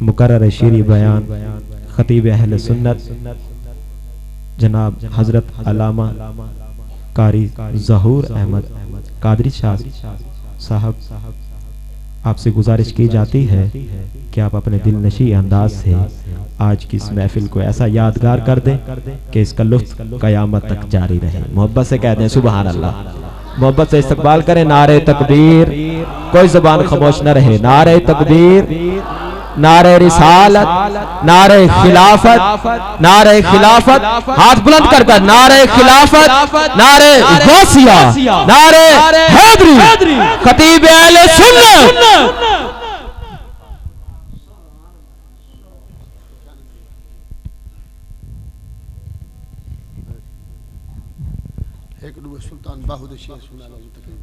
مقرر شیری بیان خطیب اہل سنت جناب حضرت علامہ قاری ظہور احمد قادری شاہ صاحب، آپ سے گزارش کی جاتی ہے کہ آپ اپنے دل نشیں انداز سے آج کی اس محفل کو ایسا یادگار کر دیں کہ اس کا لطف قیامت تک جاری رہے۔ محبت سے کہہ دیں سبحان اللہ، محبت سے استقبال کریں نعرہ تکبیر، کوئی زبان خاموش نہ رہے، نعرہ تکبیر، نعرہ رسالت، نعرہ خلافت، نعرہ خلافت، ہاتھ بلند کر کر نعرہ خلافت، نعرہ غوثیہ، نعرہ حیدری، خطیب اہل سنت۔ ایک دو سلطان باہود شیخ سنا لو تقریب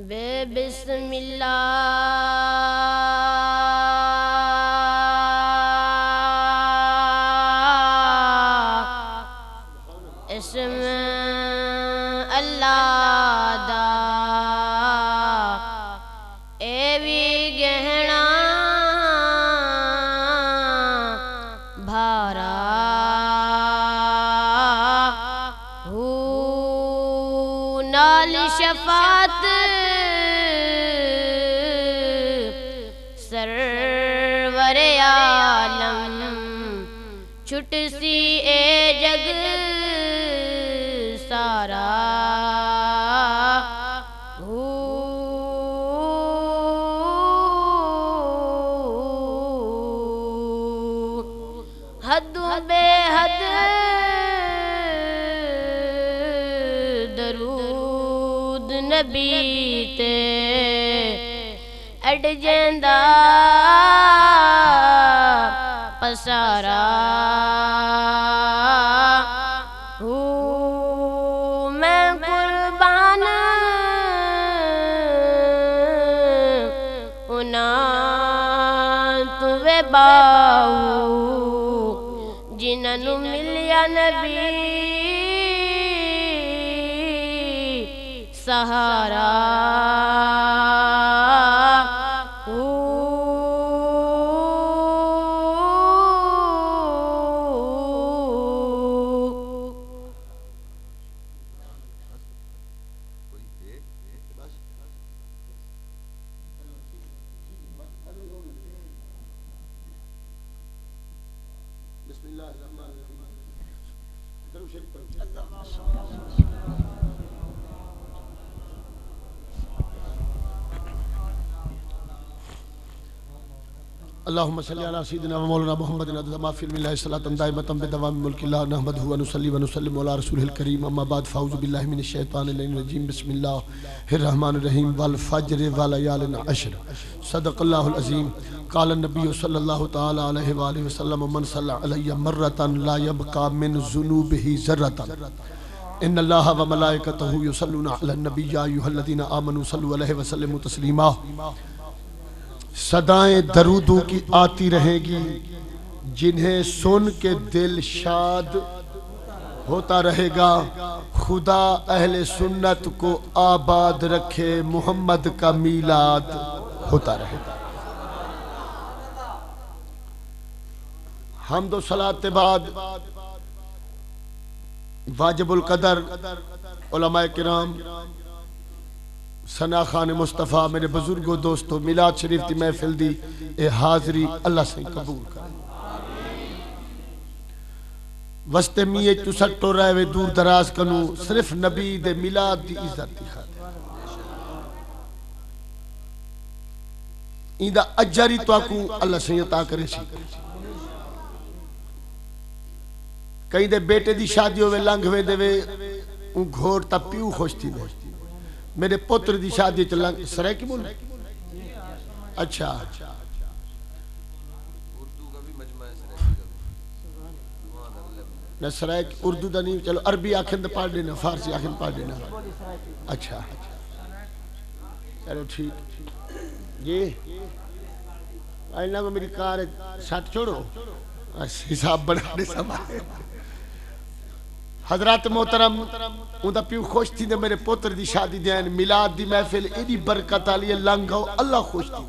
بے بسم اللہ اسم اللہ دا اے وی گہنا بھارا ہو نال شفاعت سرور عالم چھٹ سی اے جگ سارا حد بے حد درود نبی تے اڈ جیندا پسارا میں قربان انہاں تو وے باہو جنہاں نو ملیا نبی سہارا اللہم صلی علی سیدنا و مولانا محمد عدد ما فی اللہ صلاة دائمتا بدوام ملک اللہ نحمدہ و نصلی و نسلم علی رسولہ الکریم اما بعد فاعوذ باللہ من الشیطان الرجیم بسم اللہ الرحمن الرحیم والفجر والیال عشر صدق اللہ العظیم قال النبی صلی اللہ تعالی علیہ وآلہ وسلم من صلی علی مرتا لا یبقى من ذنوبہ ذرتا ان اللہ و ملائکتہ یصلون علی النبی یا ایھا الذین آمنوا صلوا علیہ وسلم تسلیما۔ صدائیں درودوں کی آتی رہیں گی جنہیں سن کے دل شاد ہوتا رہے گا۔ خدا اہل سنت کو آباد رکھے، محمد کا میلاد ہوتا رہے گا۔ حمد و صلاۃ بعد واجب القدر علماء کرام، ثنا خان مصطفیٰ، میرے بزرگوں دوستوں، میلاد شریف دی محفل دی اے حاضری اللہ سے قبول کریں۔ وستے میے چسٹو رہے دور دراز کنو صرف نبی دے میلاد دی عزت دی خاطر ایندہ اجاری تو آکو اللہ سے عطا کرے سی۔ کہیں دے بیٹے دی شادی ہوئے لنگ ہوئے دے وے ان گھوڑ تا پیو خوشتی دے، میرے پتر دی شادی چلنگ سرائے کی بول اچھا نہ سرائے کی اردو دا نہیں، چلو عربی آکھن دا پاڑھ دینا، فارسی آکھن پاڑھ دینا۔ اچھا چلو ٹھیک جی اینا کو میری کار ساتھ چھوڑو حساب بڑھانے سمائے حضرات محترم ان دا پیو خوش تھی دے میرے پوتر دی شادی دین میلاد دی محفل ایڈی برکت آلی لنگ ہو اللہ خوش تھی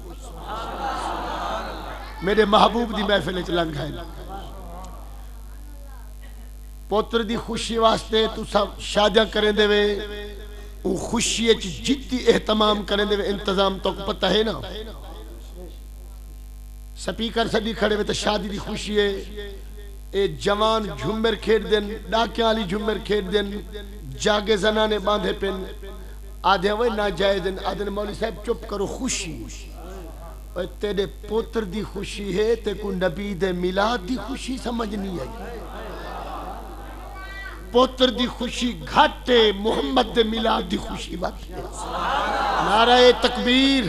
میرے محبوب دی محفل اچھ لنگ ہے پوتر دی خوشی واسطے تو سب شادیاں کریں دے وے وہ خوشی اچھ جتی احتمام کریں دے وے انتظام تو پتہ ہے نا سپیکر سڈی کھڑے ہوئے تو شادی دی خوشی ہے اے جوان جھمر کھیٹ دن ڈاکیاں والی جھمر کھیٹ دن جاگے زنانے باندھے پن آدھے ہوئے ناجائز دن آدھے مولی صاحب چپ کرو خوشی اور تیرے پوتر دی خوشی ہے تے کو نبی دے میلاد دی خوشی سمجھ نہیں آئی پوتر دی خوشی گھاٹے محمد دے میلاد دی خوشی بات نعرہ تکبیر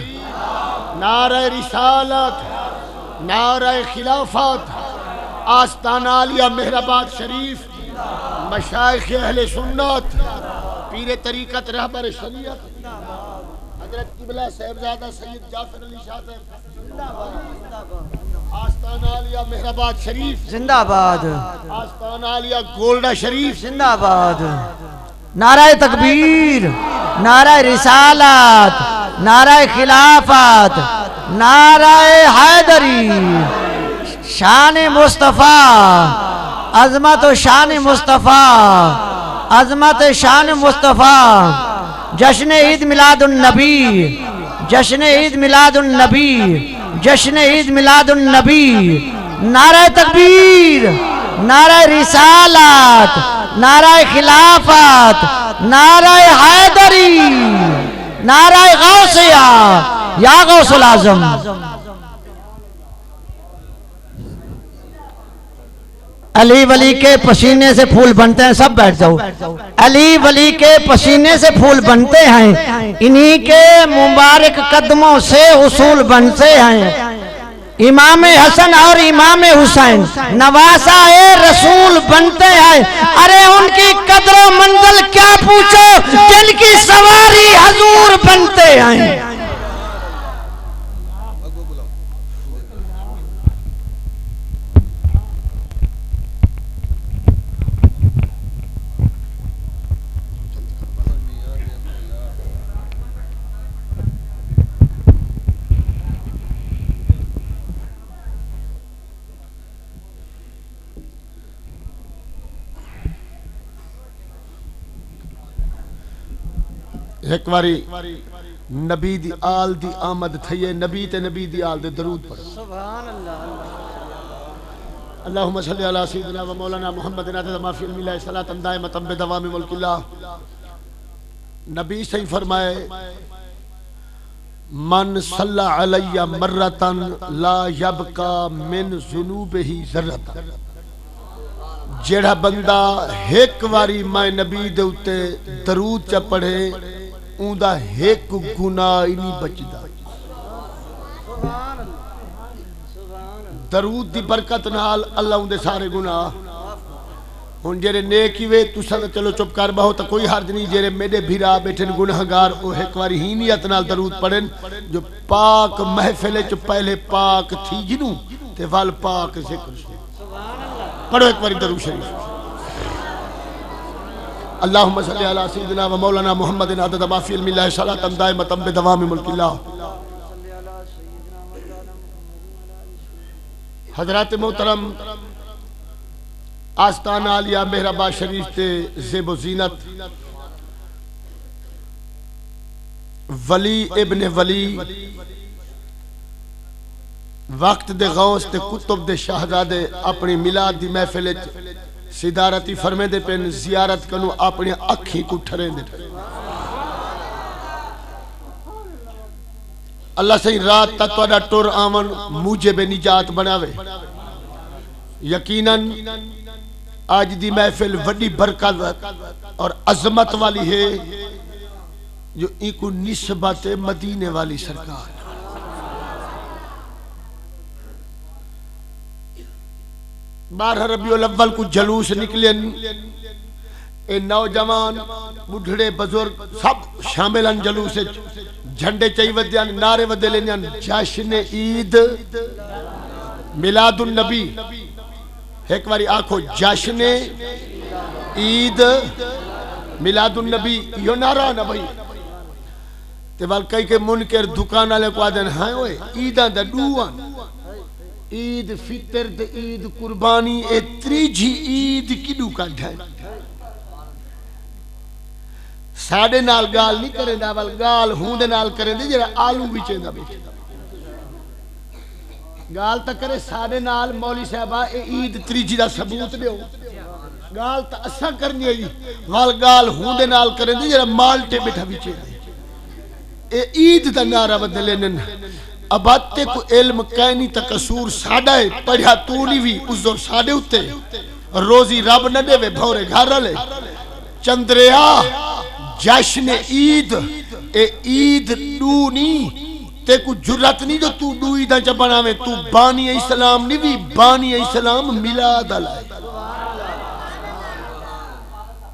نعرہ رسالت نعرہ خلافت آستانہ عالیہ مہرآباد شریف مشائخ اہل سنت پیر طریقت رہبر شریعت حضرت قبلہ صاحبزادہ سید جعفر علی شاہ صاحب آستانہ عالیہ مہرآباد شریف زندہ آباد آستانہ عالیہ گولڈا شریف زندہ آباد نعرہ تکبیر نعرہ رسالت نعرہ خلافت نعرہ حیدری شان مصطفیٰ عظمت و شان مصطفیٰ عظمت شان مصطفیٰ جشن عید میلاد النبی جشن عید میلاد النبی جشن عید میلاد النبی نعرہ تکبیر نعرہ رسالت نعرہ خلافت نعرہ حیدری نعرہ غوثیہ یا غوث العظم علی ولی کے پسینے سے پھول بنتے ہیں سب بیٹھ جاؤ علی ولی کے پسینے سے پھول بنتے ہیں انہی کے مبارک قدموں سے حصول بنتے ہیں امام حسن اور امام حسین نواسہ رسول بنتے ہیں ارے ان کی قدر و منزل کیا پوچھو جن کی سواری حضور بنتے ہیں ایک واری نبی دی آل دی آمد تھئیے نبی تے نبی دی آل دے درود پڑھ سبحان اللہ اللہم صلی علی سیدنا و مولانا محمد عدد ما فی علم اللہ صلاة دائمتا بدوام ملک اللہ نبی صحیح فرمائے من صلی علی مرتا لا یبکا من ذنوبہی ذرتا جیڑا بندہ ایک واری میں نبی دے اتے درود چا پڑھے اون دا ایک گناہ نہیں بچدا درود دی برکت نال اللہ اون دے سارے گناہ ہن جڑے نیکی وے تساں چلو چپ کر بہو تا کوئی حرج نہیں جڑے میرے بھیرا بیٹھن گناہگار او ایک واری ہی نیت نال درود پڑھن جو پاک محفل وچ پہلے پاک تھی جنوں تے ول پاک ذکر پڑھو ایک واری درود شریف اللہم صلی علی سیدنا و مولانا محمد عدد ما فی علم اللہ صلاة دائمتا بدوام ملک اللہ حضرات محترم آستانہ عالیہ مہرآباد شریف تے زیب و زینت ولی ابن ولی وقت دے غوث تے کتب دے شہزادے اپنی میلاد دی محفل صدارتی فرمے دے پین زیارت کنو اپنی اکھی کو ٹھرے دے اللہ سے رات تا توڑا ٹور آمن موجب نجات بناوے یقیناً آج دی محفل وڈی برکت اور عظمت والی ہے جو ان کو نسبت مدینے والی سرکار بارہ ربیع الاول کو جلوس نکلے اے نوجوان بڑھڑے بزرگ سب شامل ہیں جلوس جھنڈے چاہی ودیان نعرے ودے لینیان جشن عید میلاد النبی ایک باری آنکھو جشن عید میلاد النبی یہ نعرہ نا بھائی تے وال کئی کے منکر دکانہ لے کو آدھن ہائیں ہوئے عیدان دا ڈوان عید فطر تے عید قربانی اے تریجی عید کی ڈوکان ڈھائیں ساڑے نال گال نہیں کریں دا وال گال ہوں دے نال کریں دے جرہ آلو بیچیں دا بیٹھے گال تا کرے ساڑے نال مولی صاحبہ اے عید تریجی دا ثبوت دے ہو گال تا اسا کرنی ہے وال گال ہوں دے نال کریں دے جرہ مالٹے بیٹھا بیچیں دے اے عید دا نعرہ بدلینن اباتے کو علم کہنی تا قصور ساڑا ہے پڑھا تونی بھی عذر ساڑے ہوتے روزی رب نہ دے وے بھورے گھر لے چندریا جشن عید اے عید دونی تے کو جرات نہیں جو تو دو عیدہ جب بناوے تو بانی اسلام نہیں بھی بانی اسلام ملاد علائے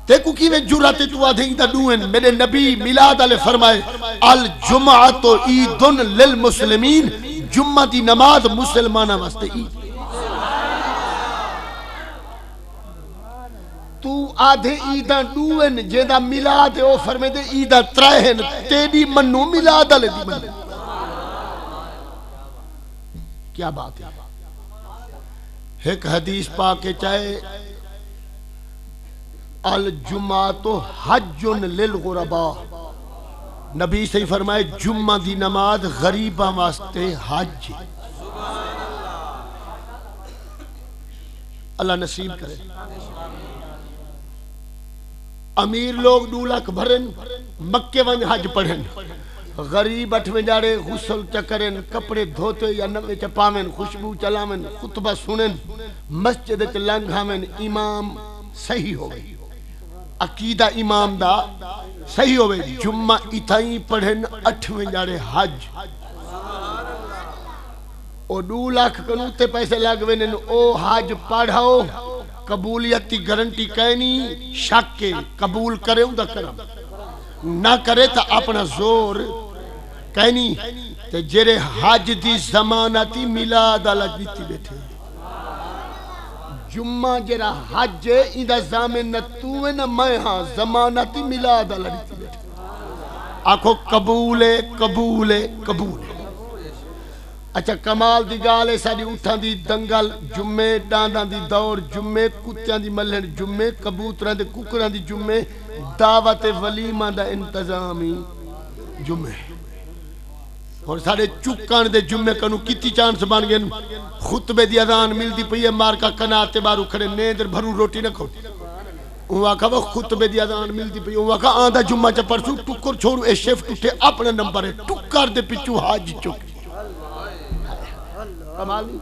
تے کو کیویں جرات تو آدھے عیدہ دوئن میرے نبی ملاد علیہ فرمائے الجمعۃ عیدن للمسلمین جمعہ دی نماز مسلمانہ واسطے عید تو آدھے عیدہ دوئن جیدہ ملاد او فرمے دے عیدہ ترائہن تیری منو ملاد علیہ دی منو کیا بات ہے ایک حدیث پاکے چاہے الجمعۃ حج للغرباء نبی سے فرمائے جمعہ دی نماز غریبہ واسطے حج اللہ نصیب کرے امیر لوگ 2 لاکھ بھرن مکے ون حج پڑھن غریب اٹھویں جاڑے غسل چکرن کپڑے دھوتے یا نوے چپامن خوشبو چلامن خطبہ سنن مسجد لنگھامن امام صحیح ہو گئی عقیدہ امام دا صحیح ہو گئی جمعہ اتھائی پڑھن 8ویں جاڑے حج او 2 لاکھ کنوتے پیسے لگویں او حج پڑھاؤ قبولیت کی گارنٹی کہنی شک کے قبول کرے ہوں دا کرم نہ کرے تا اپنا زور کہنی تے جرے حج دی زمانتی ملاد اللہ دیتی بیٹھے جمعہ جرا حج ایدہ زامن نہ توے نہ میں ہاں زمانتی ملاد اللہ دیتی بیٹھے آنکھو قبول قبول قبول اچھا کمال دی گالے ساری اٹھان دی دنگل جمعے ڈاندان دی دور جمعے کتیاں دی ملہن جمعے کبوتران دی ککران دی جمعے دعوت ولیمہ دا انتظامی جمعے اور سارے چکان دے جمعے کنو کتی چانس بان گئے خطبے دی اذان مل دی پئی مار کا کناتے بارو کھڑے نیندر بھرو روٹی نہ کھو وہ آکھا وہ خطبے دی اذان مل دی پئی وہ آکھا آندھا جمعہ چا پرسو ٹکر چھوڑو اے شیفٹ اٹھے اپنا نمبر ہے ٹکر دے پچھو حاج چک کمالی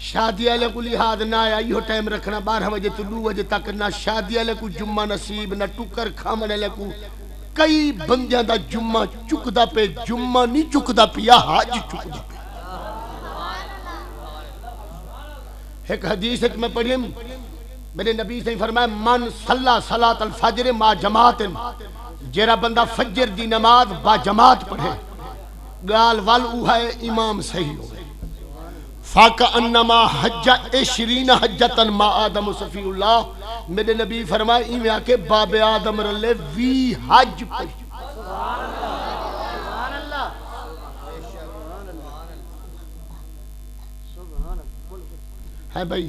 شادی علیہ کو لحاظ نہ آیا یہ ٹائم رکھنا 12 بجے تو 2 بجے تک نہ شادی علیہ کو جمعہ نصیب نہ ٹکر کھامن علیہ کو کئی بندیاں دا جمعہ چکدہ پہ جمعہ نہیں چکدہ پہ یا حاج چکدہ پہ ایک حدیث ہے کہ میں پڑھیم میرے نبی سے فرمایا من صلی صلاة الفجر ما جماعت جیرا بندہ فجر دی نماز با جماعت پڑھے گال والو ہے امام صحیح ہو گئے فاقہ انما حجہ 20 حجتاً ما آدم صفی اللہ میرے نبی فرمائے ایمیں آکے باب آدم رلے وی حج پڑھ سبحان اللہ ہے بھئی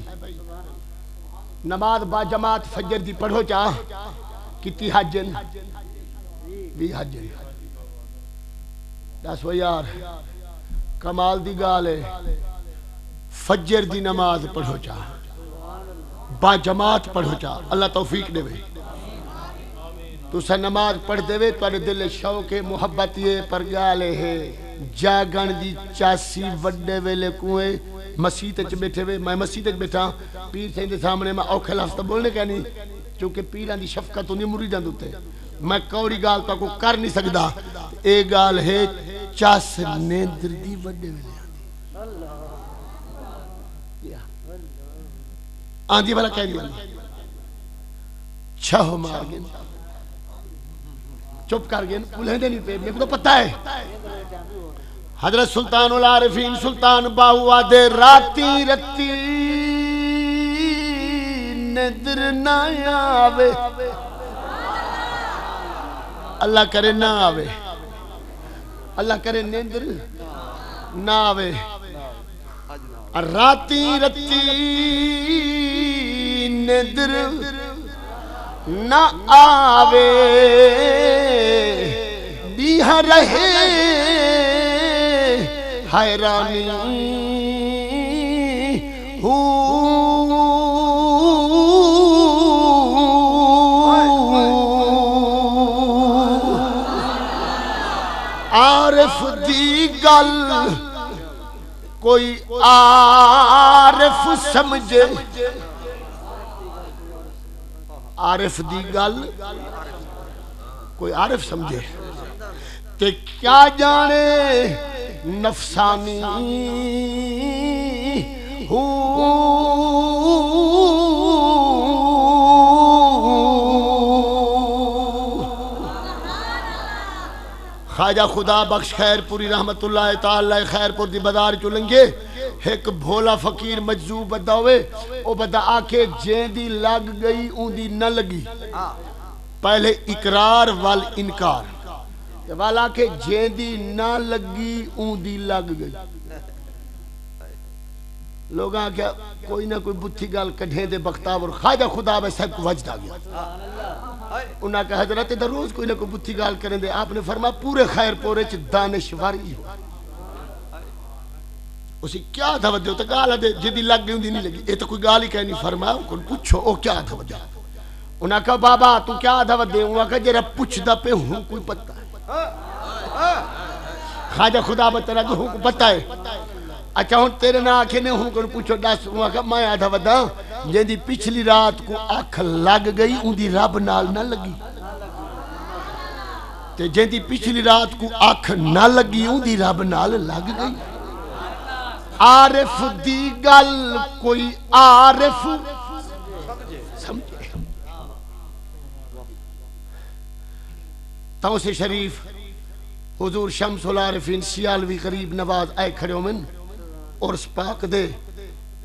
نماز با جماعت فجر دی پڑھو چاہ کتی حجن وی حجن دس وہ یار کمال دی گالے فجر دی نماز پڑھو چاہ با جماعت پڑھو چاہ اللہ توفیق دے وے تو سا نماز پڑھ دے وے تو انہیں دل شوق محبت یہ پر گالے ہے جاگن دی چاسی وڈے ویلے کوئے مسیح تک بیٹھے وے میں مسیح تک بیٹھا پیر سے اندے سامنے میں اوکھے لفظ بولنے کا نہیں چونکہ پیران دی شفقت انہیں مریدان دوتے میں کوری گال تو کو کر نہیں سکتا اے گال ہے چاس نیندر دی وڈے ویلے آندھی بھلا کہہ دیا چھو مار گئے چپ کر گئے پولیں دے نہیں پہ میرے کو تو پتہ ہے حضرت سلطان العارفین سلطان باہو آدھے راتی رتی ندر نہ آوے اللہ کرے نہ آوے اللہ کرے ندر نہ آوے راتی رتی ندر نہ آوے دیہ رہے حیرانی عارف دی گل کوئی عارف سمجھے عارف دی گل کوئی عارف سمجھے تے کیا جانے نفسانی خواجہ خدا بخش خیر پوری رحمت اللہ تعالی خیر پور دی بدار چلنگے ایک بھولا فقیر مجذوب بدا ہوئے او بدا آکے جین دی لگ گئی اون دی نہ لگی پہلے اقرار وال انکار والا کہ جین دی نہ لگی اون دی لگ گئی لوگاں کیا کوئی نہ کوئی بتھی گال کڑھیں دے بختاور خواجہ خدا بے صاحب کو وجد آگیا انہاں کہ حضرت در روز کوئی نہ کوئی بتھی گال کریں دے آپ نے فرما پورے خیر پورے چھ دانشواری ہو اسی کیا دھوت دے ہوتا گالا دے جدی لگ گئی دی نہیں لگی اے تو کوئی گالی کہنی فرما کن پوچھو او کیا دھوت دے انہاں کہا بابا تو کیا دھوت دے انہاں کہا جرہ پوچھ دا پہ ہوں کوئی پتہ ہے خواجہ خدا بترہ کہ ہوں کو پتہ ہے اچھا ہوں تیرے نہ آنکھیں نے ہوں کن پوچھو ڈاس انہاں کہا میں آدھا ودا جن دی پچھلی رات کو آنکھ لگ گئی ان دی رب نال نہ لگی تے جن دی پچھلی رات کو آنکھ نہ لگی ان دی رب نال لگ گئی عارف دی گل کوئی عارف سمجھے توسے شریف حضور شمس العارفین سیالوی غریب نواز آئے کھڑے ہو من اور سپاک دے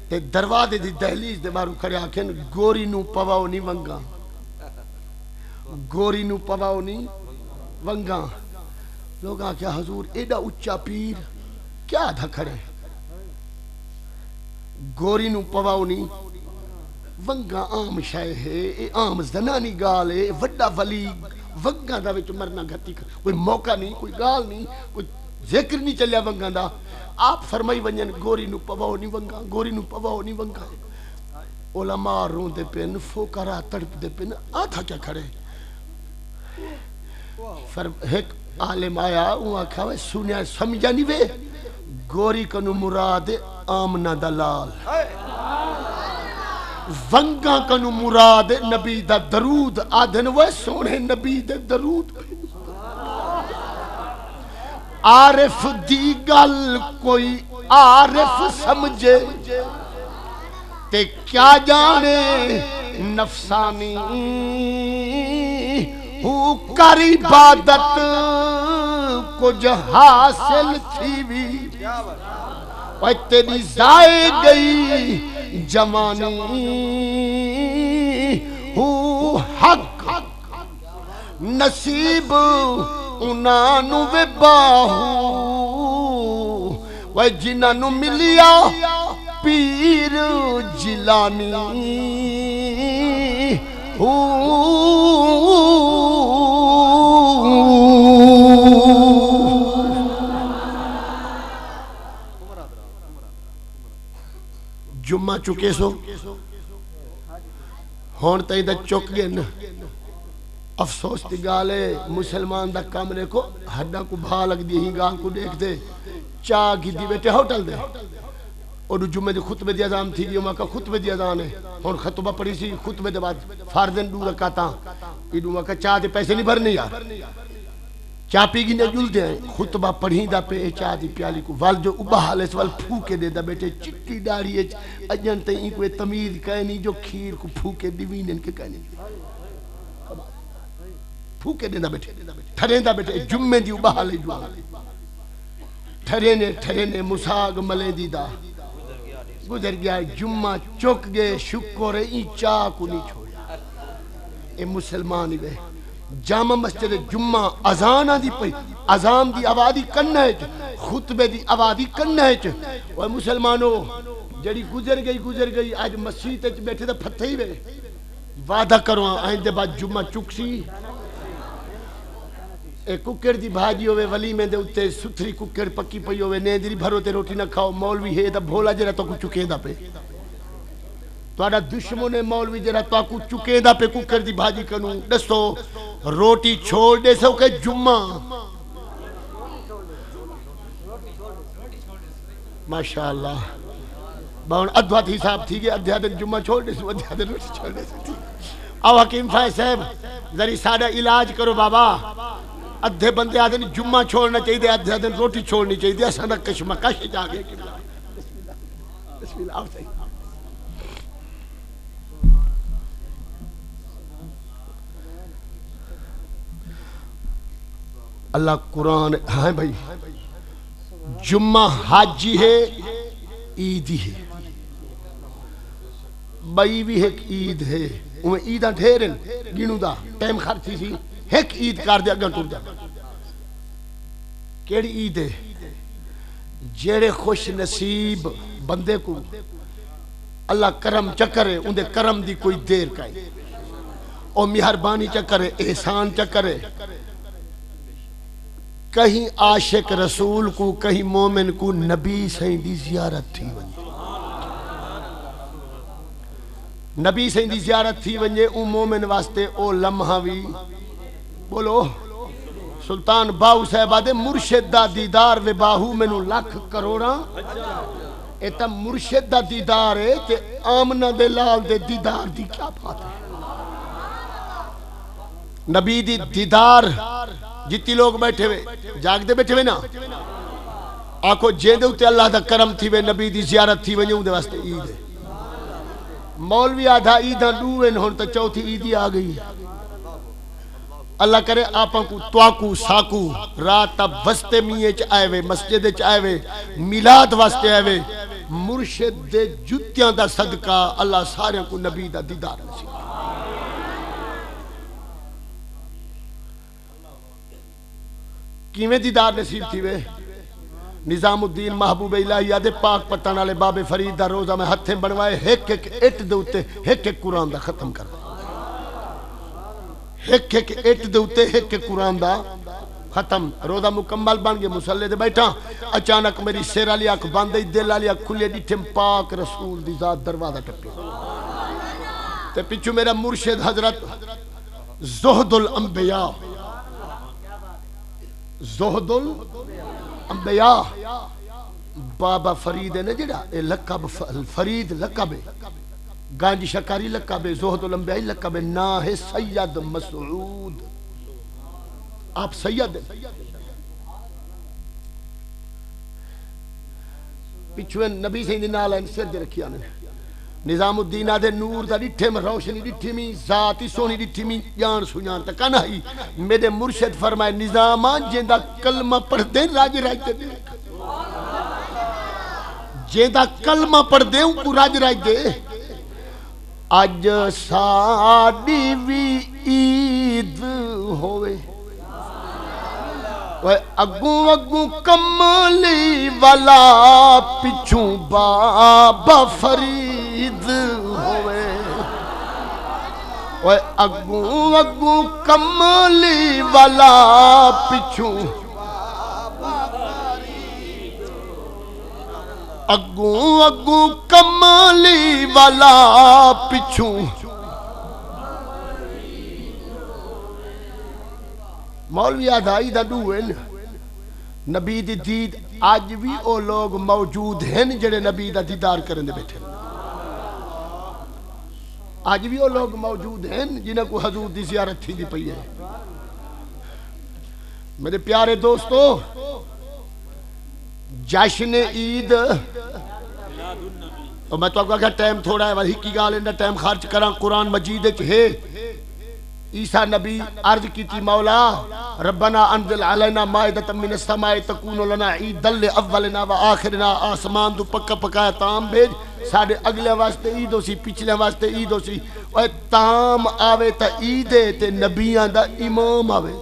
تے دروازے دی دہلیز دے مارو کھڑے آکھیں گوری نو پواؤ نی ونگا گوری نو پواؤ نی ونگا لوگ آکھیں حضور ایڈا اچھا پیر کیا دھا کھڑے گوری نو پواؤ نی ونگا عام شائع ہے اے عام زنانی گال ہے وڈا ولی ونگا دا وچ مرنا گھتی کوئی موقع نہیں کوئی گال نہیں کوئی ذکر نہیں چلیا ونگا دا آپ فرمائی ونجن گوری نو پواؤ نہیں ونگا گوری نو پواؤ نہیں ونگا علماء رون دے پین فوکرہ تڑپ دے پین آتھا کیا کھڑے ایک عالم آیا وہاں کھاوے سنیا سمجھا نہیں وے گوری کنو مراد آمنہ دلال ونگا کنو مراد نبی دا درود آدھن وہ سونے نبی دا درود عارف دی گل کوئی عارف سمجھے تے کیا جانے نفسانی ہو کر عبادت کچھ حاصل تھی بھی وہ تیری زائے گئی جوانی ہو حق نصیب انانو وے باہو وہ جنانو ملیا پیر جلانی جمعہ چکے سو ہون تائی دا چک گئے نا افسوس تی گالے مسلمان دا کامرے کو ہڈا کو بھا لگ دی ہی گاہ کو دیکھ دے چاہ کی دی بیٹے ہوٹل دے اور جمعہ دی خطبہ دی ازام تھی گی وہاں کا خطبہ دی ازان ہے اور خطبہ پڑی سی خطبہ دی بعد فاردن دو رکاتا ایڈو وہاں کا چاہ دے پیسے نہیں بھرنے یار چاہ پی گی نے جل دے خطبہ پڑھی دا پہ چاہ دی پیالی کو وال جو ابا حالے سوال پھوکے دے دا بیٹے چٹی ڈاری اجن تے ہی کوئی تمیز کہنی جو کھیر کو پھوکے دیوین ان کے کہنی پھوکے دینا بیٹھے ٹھریندا بیٹھے جمعے دی بحالی دعا ٹھرینے مساگ ملے دیدا گزر گیا جمعہ چک گئے شکر این چاہ کو نہیں چھوڑیا اے مسلمانی بے جامع مسجد جمعہ اذان دی پئی اذان دی آوازی کرنا ہے خطبے دی آوازی کرنا ہے اور مسلمانوں جڑی گزر گئی آج مسجد وچ بیٹھے تے پھتے ہی وے وعدہ کرو آئندے بعد جمعہ چکسی اے ککر دی بھاجی ہوئے ولی میں دے اتے ستھری ککر پکی پئی ہوئے نیندری بھرو تے روٹی نہ کھاؤ مولوی ہے دا بھولا جرہ تو کو چکے دا پہ توڑا دشمن مولوی جرہ تو کو چکے دا پہ ککر دی بھاجی کنو دستو روٹی چھوڑ دے سو کہ جمعہ ماشاءاللہ باؤن ادھوات حساب تھی گئے ادھیا دن جمعہ چھوڑ دے سو ادھیا دن روٹی چھوڑ دے سو آو حکیم فائز صاحب ذری سادہ علاج کرو بابا ادھے بندے آدھے جمعہ چھوڑنا چاہیے دے ادھے آدھے روٹی چھوڑنی چاہیے دے اسانا کشمکش جاگے بسم اللہ آو صحیح اللہ قرآن ہاں بھائی جمعہ حاجی ہے عیدی ہے بھائی بھی ایک عید ہے انہیں عیدہ ڈھیرن گینو دا ٹائم خرچی سی ایک عید کار دیا گھنٹوں جا کیڑی عید ہے جیڑے خوش نصیب بندے کو اللہ کرم چکرے اندے کرم دی کوئی دیر کائے اور مہربانی چکرے احسان چکرے کہیں عاشق رسول کو کہیں مومن کو نبی سائیں دی زیارت تھی ونجے نبی سائیں دی زیارت تھی ونجے او مومن واسطے او لمحہ بھی بولو سلطان باہو صاحب آدھے مرشد دا دیدار وے باہو منو لاکھ کروڑا ایتا مرشد دا دیدار ہے تے آمنہ دے لال دے دیدار دی کیا بات ہے نبی دی دیدار جتی لوگ بیٹھے ہوئے جاگ دے بیٹھے ہوئے نا آنکھو جیندے ہوتے اللہ دا کرم تھی وے نبی دی زیارت تھی ونجے دے واسطے عید ہے مولوی آدھا عیدہ ڈوین ہون تا چوتھی عیدی آگئی اللہ کرے آپاں کو تواکو ساکو رات تا وستے میے چ آئے وے مسجد چ آئے وے میلاد واسطے آئے وے مرشد دے جتیاں دا صدقہ اللہ سارے کو نبی دا دیدار نصیب کیویں دیدار نصیب تھی وے نظام الدین محبوب الہی آدھے پاک پتن والے باب فرید دا روزہ میں ہتھیں بنوائے ایک ایک اٹ دے اوتے ایک ایک قرآن دا ختم کر ایک ایک اٹ دے اوتے ایک ایک قرآن دا ختم روزہ مکمل بن گئے مسلح دے بیٹھا اچانک میری سیر علی آنکھ باندھے دل علی آنکھ کھلے ڈیٹھیں پاک رسول دی ذات دروازہ ٹپے تے پچھو میرا مرشد حضرت زہد الانبیاء زہد الانبیاء بابا فرید ہے نا جڑا اے لقب فرید لقب ہے گانج شکاری لقب ہے زہد الانبیاء لقب ہے نا ہے سید مسعود آپ سید ہیں پچھویں نبی سے نال ہیں سر دے رکھی آنے نظام الدین آدھے نور دا ڈٹھے میں روشنی ڈٹھے میں ذاتی سونی ڈٹھے میں جان سنیان تکا نہیں میرے مرشد فرمائے نظامان جیندہ کلمہ پڑھ دیں راج راج دے جیندہ کلمہ پڑھ دیں ان کو راج راج دے آج ساڑی وی عید ہوئے اگوں اگوں کملی والا پچھوں بابا فرید ہوئے اگوں اگوں کملی والا پچھوں اگوں اگوں کملی والا پچھوں مولوی آدھائی دا دوئن نبی دی دید آج بھی او لوگ موجود ہیں جڑے نبی دا دیدار کرنے بیٹھے آج بھی او لوگ موجود ہیں جنہیں کو حضور دی زیارت تھی دی پئی ہے میرے پیارے دوستو جشن عید اور میں تو آپ کا ٹائم تھوڑا ہے وہی کی گال انڈا ٹائم خارج کران قرآن مجید ہے عیسیٰ نبی عرض کی تھی مولا ربنا انزل علینا مائدۃ من السماء تکون لنا عیدا لاولنا وآخرنا، آسمان تو پکا پکایا تام بھیج ساڑھے اگلے واسطے عید ہو سی پچھلے واسطے عید ہو سی، اور تام آوے تا عید تے نبیاں دا امام آوے.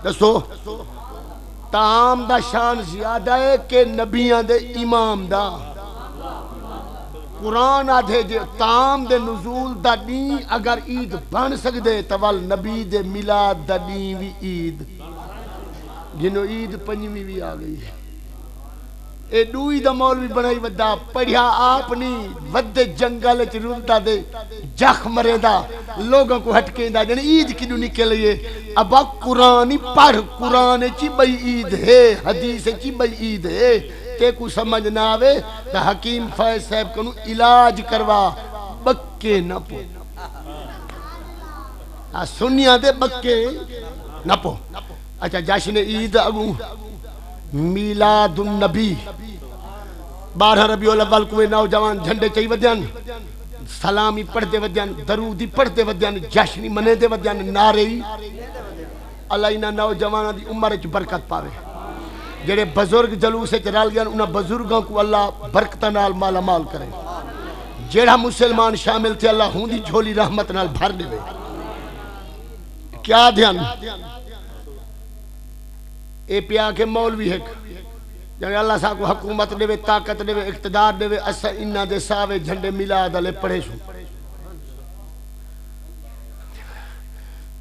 دسو تام دا شان زیادہ ہے کہ نبیاں دے امام دا. قرآن آدھے جے تام دے نزول دا دین اگر عید بن سکدے تول نبی دے میلاد دا دین بھی عید، جنہوں عید پنجویں بھی آ گئی ہے. اے دوئی دا مولوی بنائی ودا پڑھیا آپ نہیں ود جنگل چ رلتا دے جخ مرے دا لوگوں کو ہٹکیں دا جنہیں عید کی دو نکلئے. ابا قرآن پڑھ، قرآن چی بھئی عید ہے، حدیث چی بھئی عید ہے. تے کو سمجھ نہ آوے دا حکیم فیض صاحب کنو علاج کروا بکے نہ پو. سنیاں دے بکے نہ پو. اچھا جشن عید اگو میلاد النبی 12 ربیع الاول کوئے نوجوان جھنڈے چاہی ودیان، سلامی پڑھ دے ودیان، درودی پڑھ دے ودیان، جشنی منے دے ودیان، نارئی اللہ انہا نوجوانہ دی عمر اچھ برکت پاوے. جڑے بزرگ جلوس اچھ رال گیا انہا بزرگوں کو اللہ برکتہ نال مالا مال کرے. جڑا مسلمان شامل تھے اللہ ہوں دی جھولی رحمت نال بھر لے. کیا دھیان اے پیا کے مولوی ہے جنہیں اللہ صاحب کو حکومت دے طاقت دے اقتدار دے اسا انہا دے ساوے جھنڈے میلاد علیہ پڑھے شو.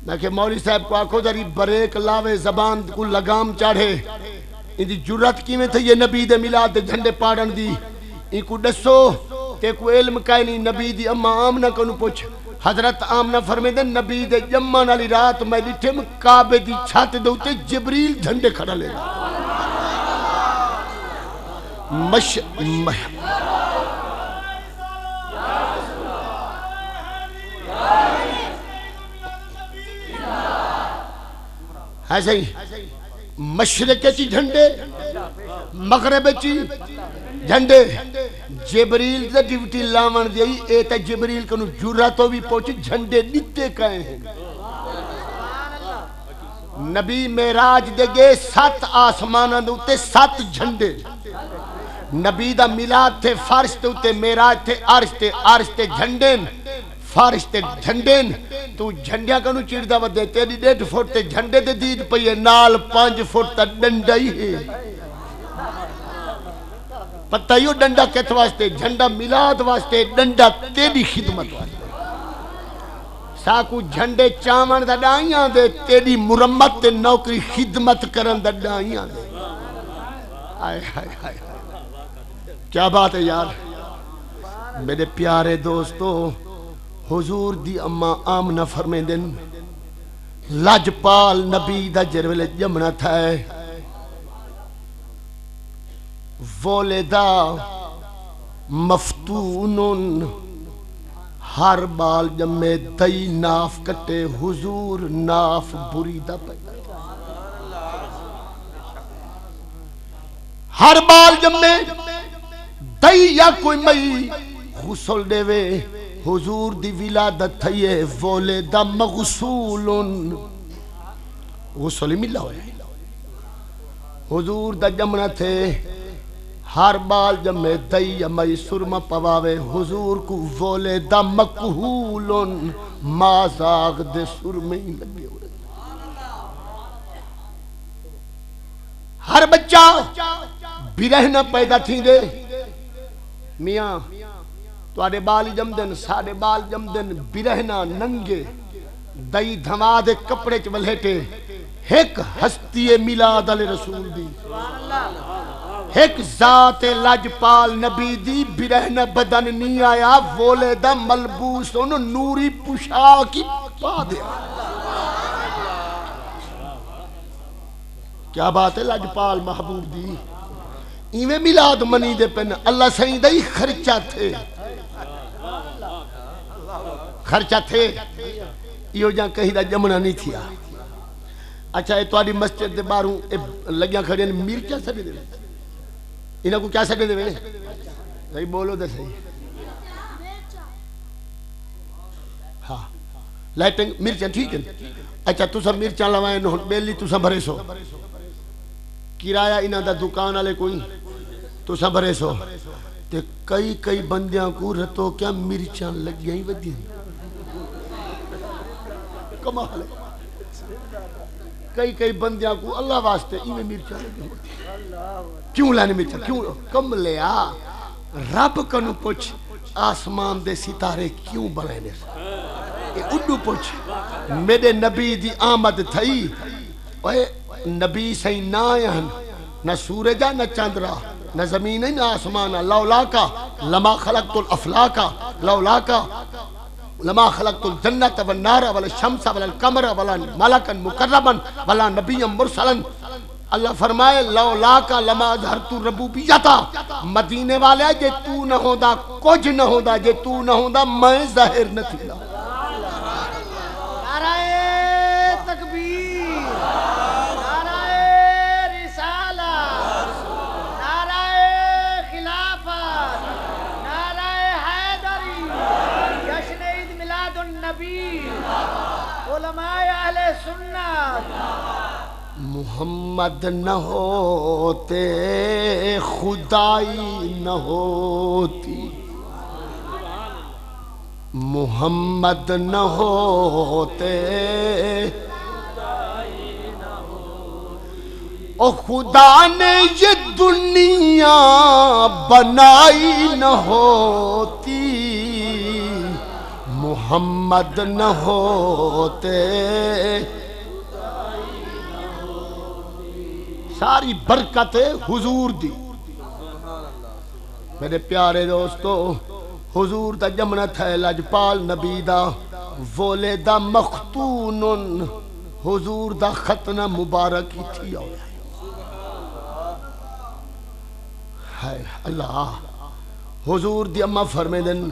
لیکن مولوی صاحب کو آنکھو دری بریک لاوے زبان کو لگام چاڑھے ان دی جرت کی میں تھے یہ نبی دے میلاد دے جھنڈے پاڑن دی. ان کو ڈسو تے کو علم کائے نہیں. نبی دی اما آمنہ کنو پوچھ حضرت آمنہ فرمے دے نبی دے جمان علی رات میں لٹھے میں کعبے دی چھات دوتے جبریل جھنڈے کھڑا لے گا. ایسا ہی مشرق چی جھنڈے مغرب چی جھنڈے جبریل دے ڈیوٹی لاون دیئی. اے تا جبریل کنو جراتو بھی پوچھ جھنڈے نیتے کائیں ہیں. نبی معراج دے گے 7 آسمانہ دوتے 7 جھنڈے. نبی دا میلاد تھے فرش دوتے معراج تھے عرش تے جھنڈین فارش تے جھنڈین. تو جھنڈیاں کنو چیردہ ودے تیری 1.5 فٹ تے جھنڈے دے دید پئیے نال 5 فٹ تا ڈنڈا ہی ہے. پتہ یو ڈنڈا کت واسطے جھنڈا میلاد واسطے ڈنڈا تیری خدمت واسطے. ساکو جھنڈے چاون دا ڈائیاں دے تیری مرمت تے نوکری خدمت کرن دا ڈائیاں دے. آئے آئے آئے کیا بات ہے یار. میرے پیارے دوستو حضور دی اما آمنہ فرمیں دن لاجپال نبی دا جرویلے جمنا تھا ہے. وولدہ مفتونن ہر بال جمے دئی ناف کٹے حضور ناف بریدہ پیدا. ہر بال جمے دئی یا کوئی مئی غسل دے وے حضور دی ولادت تھئیے وولدہ مغسولن غسل ملا ہوئے. حضور دا جمنا تھے ہر بال جمے دئی مئی سرما پواوے حضور کو وولدہ مکہولن مازاغ دے سرمیں لگے ہوئے. ہر بچہ برہنہ پیدا تھی دے. میاں تو آڑے بال جم دن ساڑے بال جم دن برہنہ ننگے دئی دھما دے کپڑے چ بلہٹے. ایک ہستی میلاد علیہ رسول دی ایک ذات لاجپال نبی دی برہنہ بدن نہیں آیا وولدہ ملبوس انہوں نوری پشاکی پا دیا. کیا بات ہے لاجپال محبوب دی. ایویں میلاد منی دے پن اللہ سہی دائی خرچہ تھے خرچہ تھے یہ جہاں کہیں دا جمنا نہیں تھیا. اچھا یہ تواری مسجد دے باروں لگیاں کھڑے ہیں میر کیا سڑے دے انہاں کو کیا سڑے دے صحیح بولو دے صحیح. ہاں لائٹنگ مرچاں ٹھیک ہے اچھا تسا مرچاں لوائیں نو بیلی تسا بھرے سو کرایہ انہاں دا دکان والے کوئی تسا بھرے سو تے کئی بندیاں کو رتو کیا مرچاں لگیاں ہی ودیاں کمال ہے کئی بندیاں کو اللہ واسطے ایویں مرچاں لگیاں کیوں لانے مرچاں کیوں کم لیا رب کنو پوچھ آسمان دے ستارے کیوں بنائے یہ اڈو پوچھ میرے نبی دی آمد تھئی اوے نبی سہی نہ آئین نہ سورجا نہ چندرا نہ زمین نہ آسمان لولا کا لما خلقت الافلاکا لولا کا لما خلقت الجنت والنار ولا الشمس ولا القمر ولا ملکا مقربا ولا نبی مرسلا اللہ فرمائے لولا کا لما ظہرت ربوبیتا مدینے والے جے تو نہ ہوندا کچھ نہ ہوندا جے تو نہ ہوندا میں ظاہر نہ تھی نعرہ تکبیر نعرہ رسالہ نعرہ خلافت نعرہ حیدری جشن عید میلاد النبی علماء اہل سنت محمد نہ ہوتے خدائی نہ ہوتی محمد نہ ہوتے او خدا نے یہ دنیا بنائی نہ ہوتی محمد نہ ہوتے ساری برکت حضور دی میرے پیارے دوستو حضور دا جمنت ہے لجپال نبی دا وولے دا مختون حضور دا ختنہ مبارکی تھی ہے اللہ حضور دی اممہ فرمے دن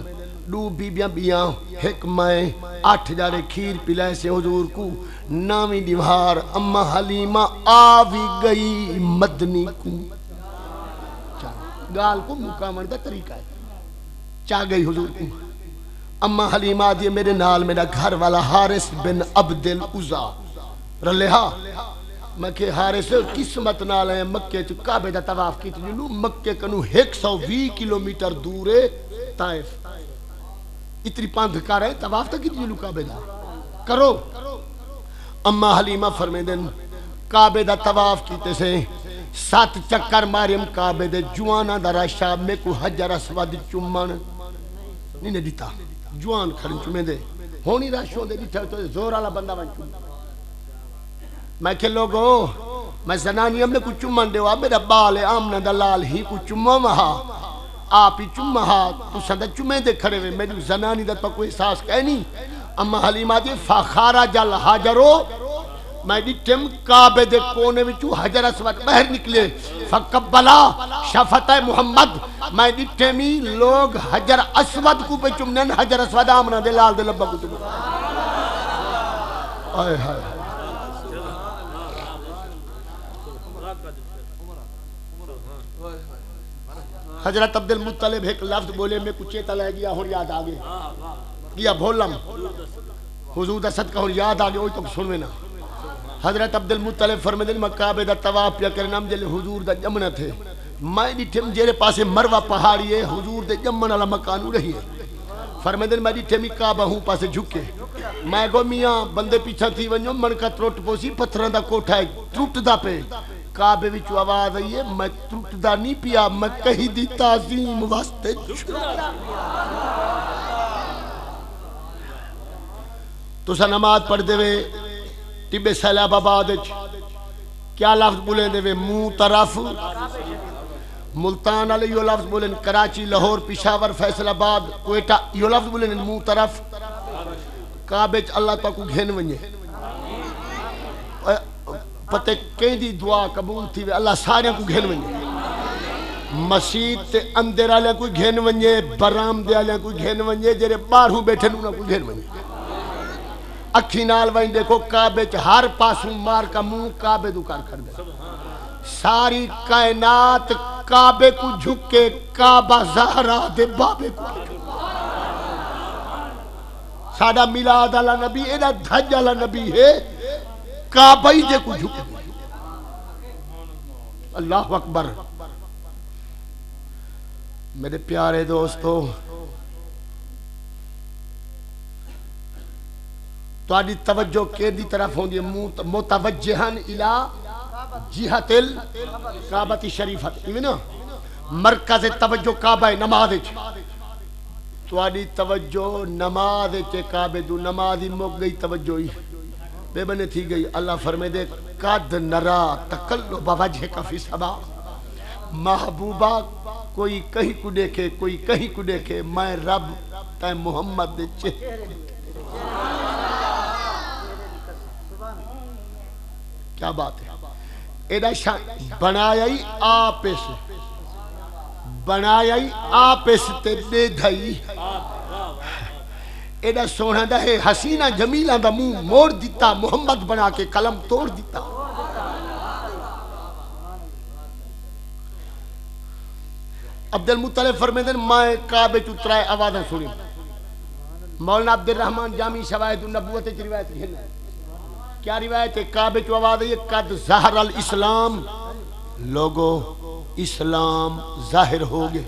دو بیبیاں بیاں حکمائیں 8 جارے کھیر پلائے سے حضور کو نامی دیوار اممہ حلیمہ آوی گئی مدنی کو گال کو مکامن دا طریقہ ہے چاہ گئی حضور کو اممہ حلیمہ دیئے میرے نال میرا گھر والا حارس بن عبد العزا رلہا میں کہ حارس قسمت نال ہے مکہ چو کعبے دا طواف کی تجھنو مکہ کنو 120 کلومیٹر دورے طائف اتنی پاندھ کر رہے طواف تک کتنی کعبے دا کرو اممہ حلیمہ فرمے دن کعبے دا طواف کیتے سے 7 چکر ماریم کعبے دے جوانا دا راشا میں کو حجر اسود چمان نہیں دیتا جوان کھڑن چمیں دے ہونی راشوں دے دیتا تو زور والا بندہ بن چمان میں کہ لوگو میں زنانی ہم نے کو چمان دے وہاں میرا بال آمنہ دلال ہی کو چمان وہاں آپ ہی چمہ تو سندہ چمہ دے کھڑے ہوئے میری زنانی دا تو کوئی احساس کہنی اما حلیمہ دی فخارا جل حجرو میں ڈٹھم کعبے دے کونے وچو حجر اسود بہر نکلے فقبلا شفت محمد میں ڈٹھمی لوگ حجر اسود کو پہ چمنن حجر اسود آمنہ دے لال دے لبا کو چمنن آئے ہائے حضرت عبد المطلب ایک لفظ بولے میں کچھ چیتا لے گیا اور یاد آگے گیا بھولم حضور دا صدقہ اور یاد آگے ہوئی تو سنوے نا حضرت عبد المطلب فرمے دن مکعبے دا طواف پیا کرے نام جلے حضور دا جمنہ تھے میں ڈٹھم جیرے پاسے مروہ پہاڑی ہے حضور دے جمنہ اللہ مکانو رہی ہے فرمے دن میں ڈٹھمی کعبہ ہوں پاسے جھکے میں گو میاں بندے پیچھا تھی ونجو من کا تروٹ پوسی پتھران دا کوٹھا ہے ٹوٹ دا پہ کعبے وچو آواز آئی ہے میں ٹوٹ دا نہیں پیا میں کہیں دی تعظیم واسطے تو سا نماز پڑھ دے وے ٹبے سیلاب آباد کیا لفظ بولیں دے وے منہ طرف ملتان علی یہ لفظ بولیں کراچی لاہور پشاور فیصل آباد کوئٹہ یہ لفظ بولیں منہ طرف کعبے اللہ تو کو گھن ونجے پتے کہیں دی دعا قبول تھی وے اللہ سارے کو گھن ونجے مسجد تے اندر آلے کوئی گھن ونجے برام دے آلے کوئی گھن ونجے جیرے باہروں بیٹھے نونا کوئی گھن ونجے اکھی نال وائن دیکھو کعبے چ ہر پاسوں مار کا منہ کعبے دکار کر دے ساری کائنات کعبے کو جھکے کعبہ زہرا دے بابے کو ساڈا میلاد والا نبی ایڈا دھج والا نبی ہے کعبہ ہی دے کو جھک دے اللہ اکبر میرے پیارے دوستو تواڈی توجہ کیڑی طرف ہوندی ہے متوجہن الی جہت الکعبۃ شریفۃ ایویں نا مرکز توجہ کعبہ نماز وچ تواڈی توجہ نماز وچ کعبے دو نماز ہی مک گئی توجہ ہی بے بنے تھی گئی اللہ فرمائے دے قد نرا تقلب وجہک فی السماء محبوبہ کوئی کہیں کو دیکھے کوئی کہیں کو دیکھے میں رب تے محمد دے چہرے کیا بات ہے ایڈا بنایا ہی آپ سے بنایا ہی آپ سے تے دے دھائی ایڈا سونا دا ہے حسینہ جمیلہ دا منہ موڑ دیتا محمد بنا کے قلم توڑ دیتا عبدالمطلب فرمیدن میں کعبے تو ترائے آوازیں سنی مولانا عبدالرحمن جامی شواہد النبوت کی روایت ہے کیا روایت ہے کعبے تو آواز ہے قد ظہر الاسلام لوگو اسلام ظاہر ہو گئے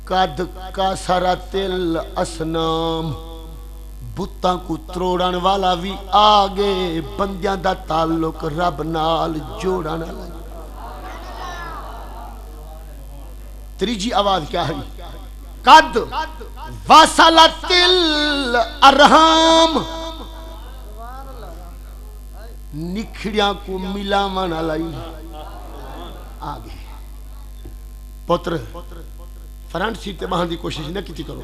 قد کسرت الاسنام بتاں کو تروڑن والا بھی آگے بندیاں دا تعلق رب نال جوڑن والا تریجی آواز کیا ہے قد وصلت الارحام نکھڑیاں کو ملاون علی آگے پتر فرنٹ سیٹے بہن دی کوشش نہ کیتی کرو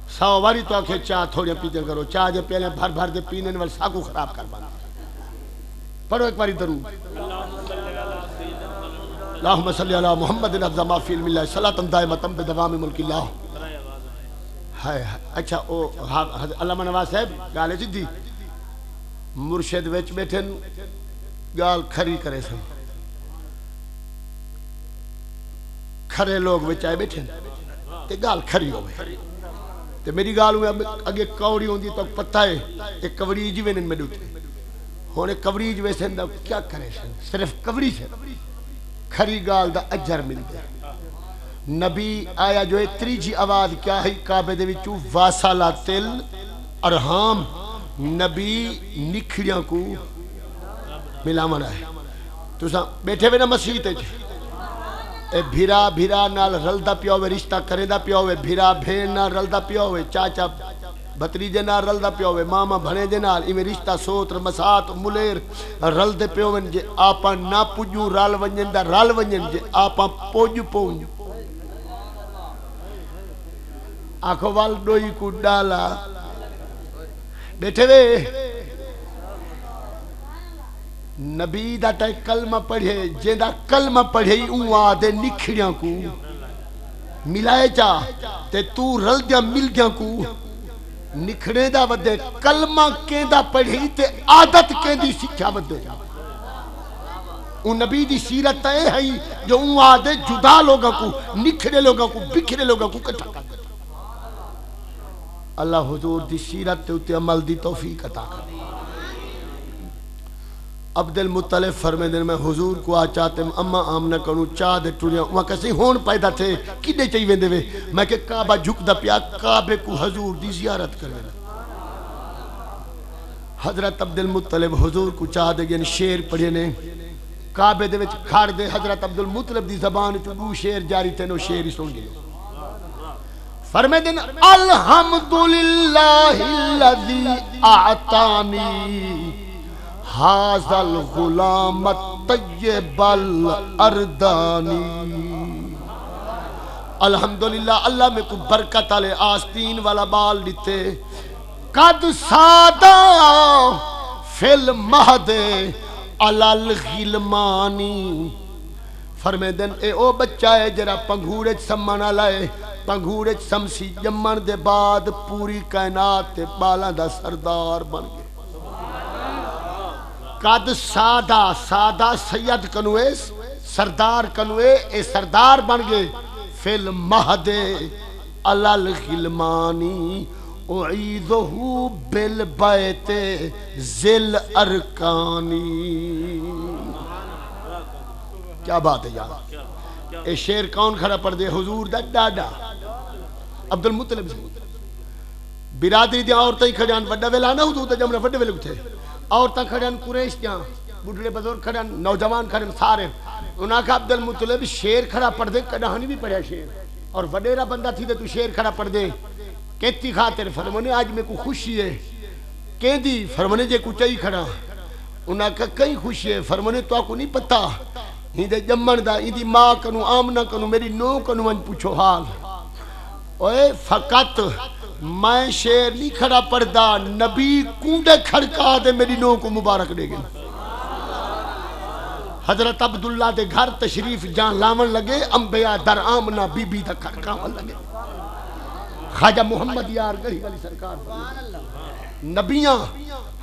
ساو واری تو آکھے چاہ تھوڑی پیتے کرو چاہ جے پہلے بھر بھر دے پینے وال ساکو خراب کر بانا پڑھو ایک باری درود اللہم صلی علی محمد افضل ما فی علم اللہ صلاۃ دائمۃ بدوام ملک اللہ اچھا علامہ نواز صاحب گالے جدی مرشد وچ بیٹھن گال کھری کرے سن کھرے لوگ وچ آئے بیٹھن تے گال کھری ہوئے تے میری گال ہوئے اگے کوڑی ہوندی تو پتہ ہے ایک کوڑی جی وینن میں دوتے ہونے کوڑی جی ویسن دا کیا کرے سن صرف کوڑی سے کھری گال دا اجر مل دے نبی آیا جو تریجی آواز کیا ہے کعبے دے وچوں واصلت الارحام نبی نکھڑیاں کو ملاون ہے تساں بیٹھے ہوئے نا مسجد وچ اے بھیرا بھیرا نال رلدا پیا ہوئے رشتہ کریندا پیا ہوئے بھیرا بھین نال رلدا پیا ہوئے چاچا بھتریجے نال رلدا پیا ہوئے ماما بھنے دے نال ایویں رشتہ سوتر مسات ملیر رلدے پیا ہوئے جے آپاں نہ پجو رل ونجن دا رل ونجن جے آپاں پوج پوج آنکھوں وال ڈوئی کو ڈالا بیٹھے وے نبی دا تے کلمہ پڑھے جیندہ کلمہ پڑھے اون آدھے نکھڑیاں کو ملائے جا تے تو رل دیا مل دیا کو نکھڑے دا ودے کلمہ کیندہ پڑھے تے عادت کیندی سکھا ودے جا اون نبی دی سیرت تے ہے جو اون آدھے جدا لوگاں کو نکھڑے لوگاں کو بکھرے لوگاں کو کٹھا کر اللہ حضور دی سیرت تے اتے عمل دی توفیق عطا کر عبدالمطلب فرمیدن میں حضور کو آ چاہتے اما آمنہ کنو چاہ دے ٹوڑیاں وہاں کسی ہون پیدا تھے کدے چاہی ویندے وے میں کہ کعبہ جھک دا پیا کعبے کو حضور دی زیارت کر وینا حضرت عبدالمطلب حضور کو چاہ دے گئے شیر پڑھے نے کعبے دے وچ کھاڑ دے حضرت عبدالمطلب دی زبان چو شیر جاری تھے نو شیر ہی سن گئے فرمیدن الحمدللہ الذی اعطانی حاذ الغلام الطیب الاردانی الحمدللہ اللہ میں کو برکت علی آستین والا بال دیتے قد سادہ فی المہد علی الغلمانی فرمیدن اے او بچہ ہے جرا پنگھوڑے سمانا لائے پنگھوڑے سمسی جمن دے بعد پوری کائنات تے بالا دا سردار بن گئے قد سادہ سادہ سید کنوے سردار کنوے اے سردار بن گئے فی المہد علی الغلمانی اعیدہ بالبیت ذل ارکانی. کیا بات ہے یار. اے شیر کون کھڑا پڑھ دے؟ حضور دا ڈاڈا عبد المطلب سے. برادری دیا عورتیں کھڑیاں وڈا ویلا نہ حضور دا جملہ وڈے ویلے تھے. عورتیں کھڑیاں قریش دیاں، بڑھڑے بزرگ کھڑیاں، نوجوان کھڑیاں سارے. انہاں کہا عبد المطلب شیر کھڑا پڑھ دے. کڑاہنی بھی پڑھیا شیر اور وڈیرا بندہ تھی تے تو شیر کھڑا پڑھ دے. کہتی خاطر فرمانے آج میں کو خوشی ہے. کہہ دی فرمانے جے کو چاہی کھڑا. انہاں کہا کئی خوشی ہے. فرمانے تو آپ کو نہیں پتا ہی دے جمن دا ہی دی ماں کنو آمنہ کنو میری نو کنو انج پوچھو حال. اوے فقط میں شیر نہیں کھڑا پڑھدا، نبی کونڈے کھڑکا دے میری نو کو مبارک دے گئے. حضرت عبداللہ دے گھر تشریف جان لاون لگے، انبیاء در آمنہ بی بی دا کھڑکاون لگے. خواجہ محمد یار گڑھی والی سرکار نبیاں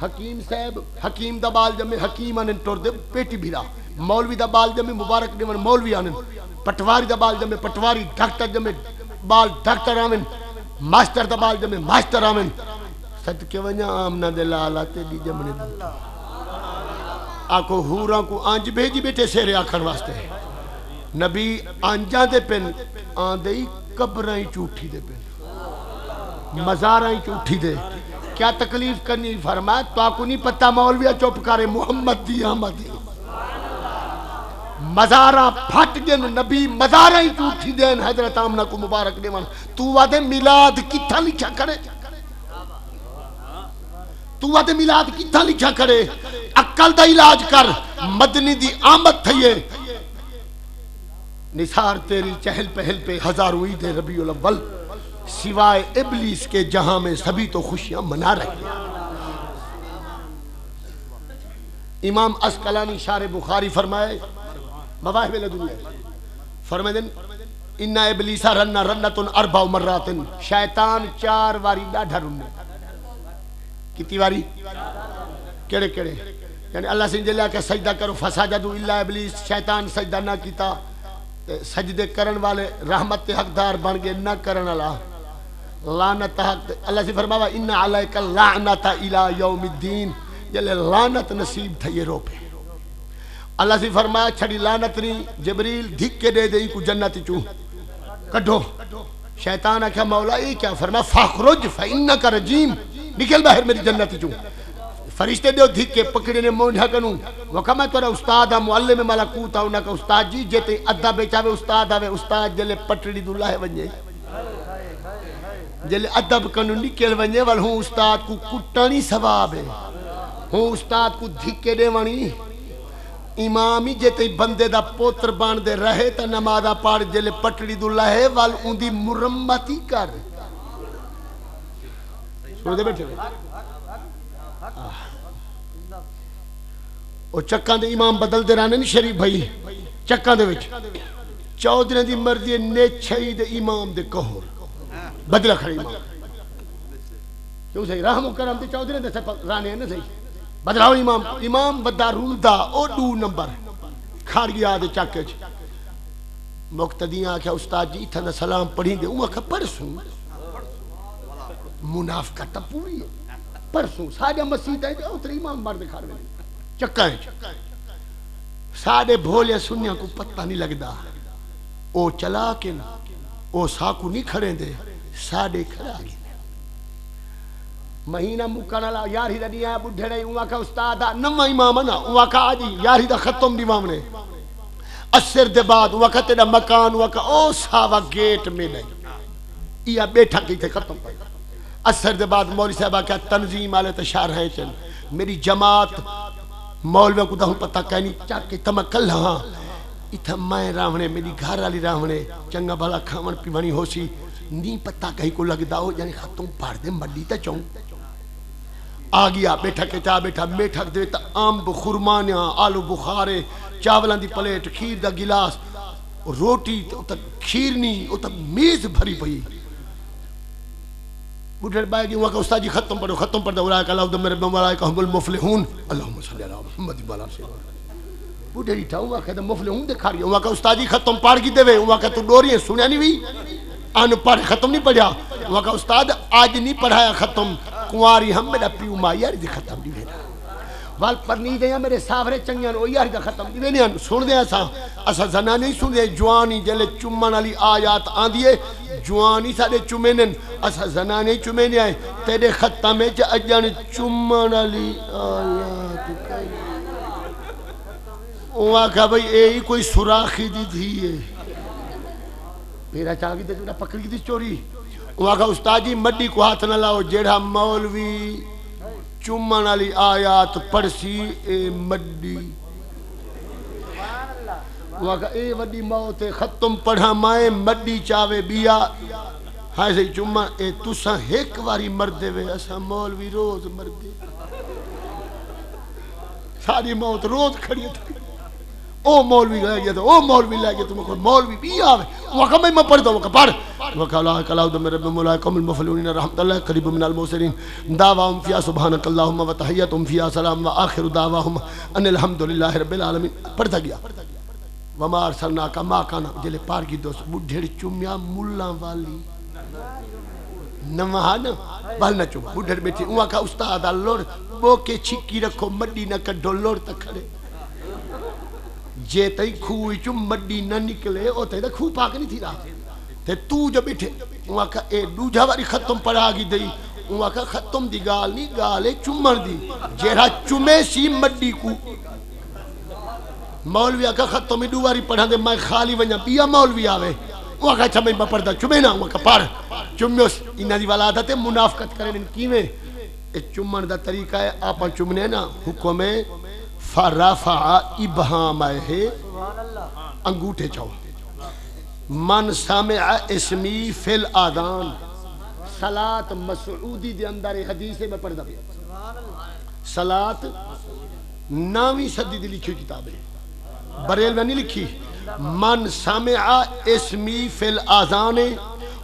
حکیم صاحب حکیم دا بال جمے حکیم آنن ٹور دے پیٹی بھیرا، مولوی دا بال جمے مبارک دیون مولوی آنن، پٹواری دا بال جمے پٹواری، ڈاکٹر جمے بال ڈاکٹر آمن، ماسٹر دا بال جمے ماسٹر آمن. صدقے ونیا آمنہ دے لالا تیری جمنے دی آکو حوراں کو آنج بھیجی بیٹے سیرے آکھن واسطے. نبی آنجاں دے پن آندئی قبرائیں چوٹھی دے پن مزارائیں چوٹھی دے. کیا تکلیف کرنی؟ فرمایا تو آکو نہیں پتہ مولویہ چوپ کرے محمد دی آمدی مزاراں پھٹ جن نبی مزارائیں چوٹھی دین. حضرت آمنہ کو مبارک دیوان تو وعدے میلاد کتھا لکھا کرے؟ تو وعدے میلاد کتھا لکھا کرے؟ عقل دا علاج کر. مدنی دی آمد تھئیے نثار تیری چہل پہل پہ ہزاروں عید ربیع الاول، سوائے ابلیس کے جہاں میں سبھی تو خوشیاں منا رہے ہیں. امام اسقلانی شارح بخاری فرمائے مواہب لدنیا فرمائے دن انہا ابلیسہ رنہ رنتن اربع مراتن، شیطان 4 واری ڈاڈھا رننے. کتی واری؟ کیڑے کیڑے؟ یعنی اللہ سے جلیا کہ سجدہ کرو فساجدو اللہ ابلیس، شیطان سجدہ نہ کیتا. سجدے کرن والے رحمت حقدار بن گئے، نہ کرن اللہ لعنت حق. اللہ سے فرماوا ان علیک اللعنت الی یوم الدین، جلے لعنت نصیب تھا یہ رو پہ. اللہ سے فرمایا چھڑی لعنت نہیں، جبریل دھک کے دے دے کو جنت چوں کڈو. شیطان آکھا مولا یہ کیا؟ فرمایا فاخرج فانک رجیم، نکل باہر میری جنت چوں. فرشتے دیو دھک کے پکڑے نے مونڈھا کنوں. وکھا میں تورا استاد ہاں معلم ملکوت ہاں. انہاں کا استاد جی جیتے ادھا بیچاوے استاد آوے. استاد جلے پٹڑی دلہ ہے ونجے جلے ادب کنو نکل ونجے وال ہوں استاد کو کٹانی ثواب ہے. ہوں استاد کو دھکے دے وانی امامی جیتے بندے دا پوتر بان دے رہے تا نمازہ پاڑ جلے پٹڑی دلہ ہے وال ان دی مرمتی کر. سنو دے بیٹھے او چکاں دے امام بدل دے رانے نہیں شریف بھائی چکاں دے وچ چودھرے دی مرضی نیچھئی دے امام دے کہور بدلہ کھڑی امام. کیوں صحیح رحم و کرم دے چودھرے دے رانے ہیں نا صحیح بدلاؤ امام. امام بدہ رولدہ او 2 نمبر کھاڑ گیا دے چاکے چھ. مقتدیاں آکھا استاد جی تھا سلام پڑھیں دے. اوہ آکھا پرسوں منافقت تا پوری ہے. پرسوں ساڑھے مسجد ہے جو اتر امام مرد کھاڑ میں چکا ہے. ساڑھے بھولے سنیاں کو پتہ نہیں لگدا. او چلا کے او ساکو نہیں کھڑے دے ساڑھے کھڑا گئے. مہینہ مکانا لا یاری دا نہیں آیا بڑھے رہے. اوہ کا استاد نمہ امام نا. اوہ کا آجی یاری دا ختم دیوام نے اثر دے بعد اوہ کا تیرا مکان اوہ کا او ساوا گیٹ میں نہیں یہ بیٹھا کی تھے ختم پائے. اثر دے بعد مولی صاحبہ کیا تنظیم آلے تشار ہیں چل میری جماعت مولویوں کو دا ہوں پتہ کہنی چاکے تمکل ہاں اتھا میں راونے میری گھر آلی راونے چنگا بھلا کھامن پیوانی ہو سی نہیں پتہ کہیں کو لگ داؤ یعنی ختم پاڑ دے مڈی تا چون آگیا بیٹھا کے چاہ بیٹھا میٹھا دے تا آمب خرمانیاں آلو بخارے چاولان دی پلیٹ کھیر دا گلاس روٹی تا کھیرنی تا میز بھری پئی. بڑھڑ بائے گی وہاں کا استاد جی ختم پڑھو ختم پڑھ دے اولائک اللہ دم رب اولائک ہم المفلحون اللہم صلی اللہ محمد بالا سے بڑھڑی تھا وہاں کا مفلحون دکھا رہی ہے. وہاں کا استاد جی ختم پڑھ کی دے وے وہاں کا تو ڈوری ہے سنیا نہیں بھی آن پڑھ ختم نہیں پڑھیا وہ کہا استاد آج نہیں پڑھایا ختم کنواری ہم میرا پیو ماں یار دی ختم دی وینا وال پرنی دیا میرے ساورے چنگیاں او یار دا ختم دی وینا سن دیا اسا زنا نہیں سن دیا جوانی جلے چمن والی آیات آن دیے جوانی سارے چمینن اسا زنا نہیں چمینے آئے تیرے ختم ہے اجان چمن والی آیات کئی وہاں کہا بھئی اے کوئی سراخی دی تھی ہے میرا چاہوی دے جو پکڑی دی چوری وہاں کہا استاد جی مڈی کو ہاتھ نہ لاؤ جیڑا مولوی چمن والی آیات پڑسی اے مڈی وہاں کہا اے وڈی موت ختم پڑھا مائے مڈی چاوے بیا ہاں سے چمن اے تساں ایک واری مردے وے اسا مولوی روز مردے ساری موت روز کھڑی تھی او مولوی لے گیا تو او مولوی لے گیا تو کوئی مولوی بھی آوے وہاں میں پڑھتا ہوں پڑھ وہاں لا کلاؤ دم رب ملائکم المفلونین رحمت اللہ قریب من الموسرین دعواہم فیا سبحانک اللہم و تحییتم فیا سلام و آخر دعواہم ان الحمدللہ رب العالمین پڑھتا گیا وما ارسلناک ما کانا جلے پار کی دوست بڑھڑ چمیا ملہ والی نمہا نا بھل نہ چم بڑھڑ بیٹھی وہاں کا استاد لوڑ بو کے چھکی رکھو مڈی نہ کڈو لوڑ تک کھڑے جے تئی کھوئی چم مڈی نہ نکلے او تے کھو پاک نہیں تھی رہا تے تو جو بیٹھے وہاں کا اے دوجہ واری ختم پڑھا گی دئی وہاں کا ختم دی گال نہیں گالے چمر دی جیرا چمے سی مڈی کو مولوی کا ختم دو واری پڑھا دے میں خالی ونجا بیا مولوی آوے وہاں کا چمیں پڑھتا چمے نا وہاں کا پڑھ چمیوس انہا دی والا عادت ہے منافقت کریں ان کیویں اے چمن دا طریقہ ہے آپا چمنے نا حکم ہے فرفع ابہامہ انگوٹھے چاہو من سامع اسمی فی الآذان صلاة مسعودی دے اندر حدیث میں پڑھ دیا صلاة 9ویں صدی دی لکھی کتاب ہے بریل میں نہیں لکھی من سامع اسمی فی الآذان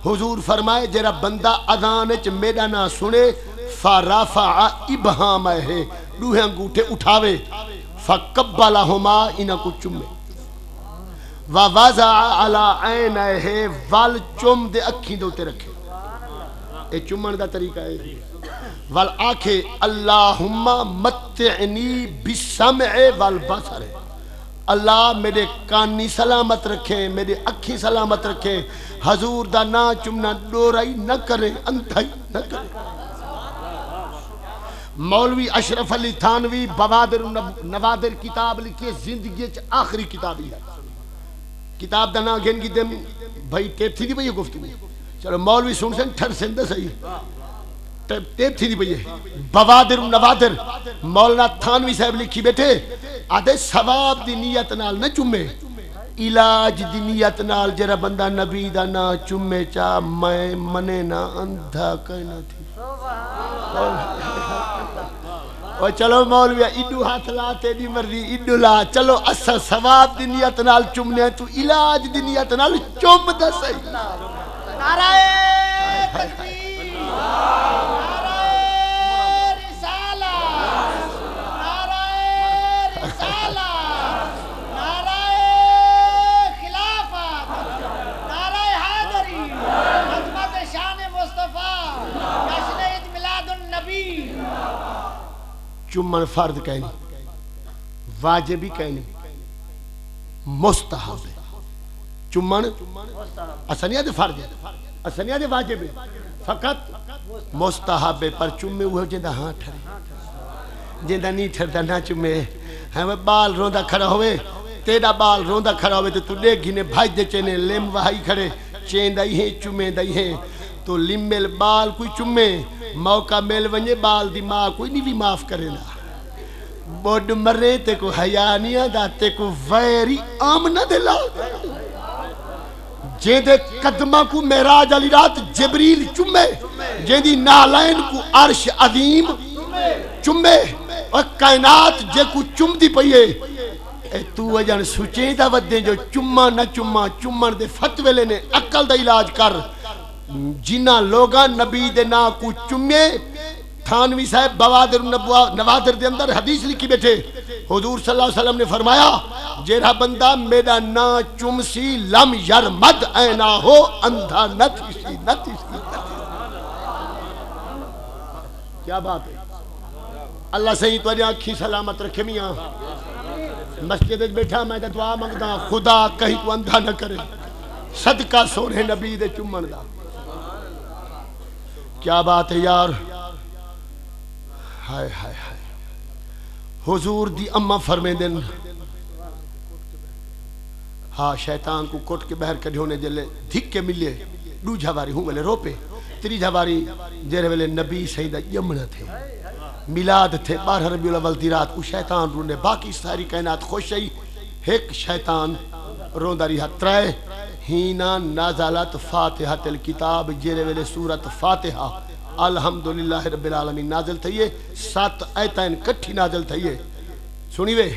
حضور فرمائے جرا بندہ اذان چ میرا نہ سنے فرفع ابہامہ دوہے انگوٹھے اٹھاوے فقبلہما انہا کو چمے ووضع علی عینہ وال چم دے اکھیں دوتے رکھے اے چمن دا طریقہ ہے وال آکھے اللہم متعنی بالسمع والبصر اللہ میرے کانی سلامت رکھیں میرے اکھی سلامت رکھیں حضور دا نا چمنا ڈورائی نہ کریں انتھائی نہ کریں مولوی اشرف علی تھانوی بوادر نوادر کتاب لکھی زندگی آخری کتابی ہے کتاب دا نا گھن کی دم بھائی ٹیپ تھی دی بھئی گفتگو چلو مولوی سن سن ٹھر سندہ صحیح ٹیپ تھی دی بھئی بوادر نوادر مولانا تھانوی صاحب لکھی بیٹھے آدھے ثواب دی نیت نال نہ چمے علاج دی نیت نال جرا بندہ نبی دا نا چمے چاہ میں منے نا اندھا کہنا تھی اور چلو مولوی ایڈو ہاتھ لا تیری مرضی ایڈو لا چلو اسا ثواب دی نیت نال چمنے تو علاج دی نیت نال چم دا صحیح نعرہ تکبیر نعرہ رسالہ نعرہ رسالہ نعرہ خلافت نعرہ حیدری خدمت شان مصطفیٰ جشن عید میلاد النبی چمن فرد کہنی واجبی کہنی مستحب چمن اسنیہ دے فرد اسنیہ دے واجب فقط مستحب پر چمے ہوئے جندہ ہاں ٹھرے جندہ نہیں ٹھرتا نہ چمے ہمیں بال روندہ کھڑا ہوئے تیرا بال روندہ کھڑا ہوئے تو دیکھ گھنے بھائی دے چینے لیم وہائی کھڑے چین دائی ہیں چمے دائی ہیں تو لیم میل بال کوئی چمے موقع میل ونجے بال دی ماں کوئی نہیں بھی معاف کرے نا بوڈ مرے تے کو حیانیاں دا تے کو ویری آمنہ دلا جین دے قدمہ کو معراج علی رات جبریل چمے جین دی نالین کو عرش عظیم چمے اور کائنات جے کو چم دی پئیے اے تو وجن سوچیں دا ودیں جو چمہ نہ چمہ چمن دے فتوے لینے عقل دا علاج کر جنہ لوگاں نبی دے نا کو چمے تھانوی صاحب بوادر نوادر دے اندر حدیث لکھی بیٹھے حضور صلی اللہ علیہ وسلم نے فرمایا جیرا بندہ میرا نا چمسی لم یرمد اینا ہو اندھا نہ تھی سی کیا بات ہے؟ اللہ صحیح تو آنکھی سلامت رکھے میاں. مسجد بیٹھا میں دعا منگدا خدا کہیں تو اندھا نہ کرے صدقہ سونے نبی دے چمن دا. کیا بات ہے یار. ہائے ہائے ہائے. حضور دی اماں فرمے دن ہاں شیطان کو کٹ کے بہر کڑے ہونے جلے دھک کے ملے دو جھواری ہوں ویلے روپے تری جھواری جیرے ویلے نبی سیدہ یمنہ تھے میلاد تھے 12 ربیع الاول دی رات کو شیطان رونے باقی ساری کائنات خوش ہے. ایک شیطان روندہ رہا. ترائے ہینا نازلت فاتحۃ الکتاب جیرے ویلے سورت فاتحہ الحمدللہ رب العالمین نازل تھئیے. 7 آیتیں کٹھی نازل تھئیے. سنی وے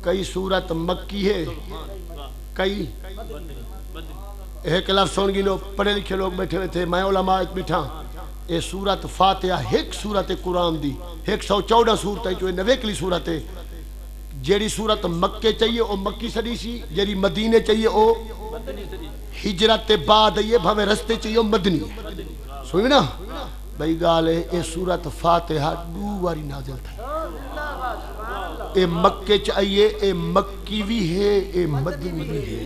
کئی سورت مکی ہے کئی ایک لفظ سن گینو پڑھے لکھے لوگ بیٹھے ہوئے تھے. میں علماء ایک بیٹھا اے سورت فاتحہ ایک سورت قرآن دی 114 سورت ہے جو 90 سورت ہے. جیڑی سورت مکے چاہیے او مکی سڑی سی جیڑی مدینے چاہیے او ہجرت بعد یہ بھویں رستے چاہیے او مدنی. سنوی نا بھئی گالے اے سورت فاتحہ 2 واری نازل تھا. اے مکے چاہیے اے مکی بھی ہے اے مدنی بھی ہے.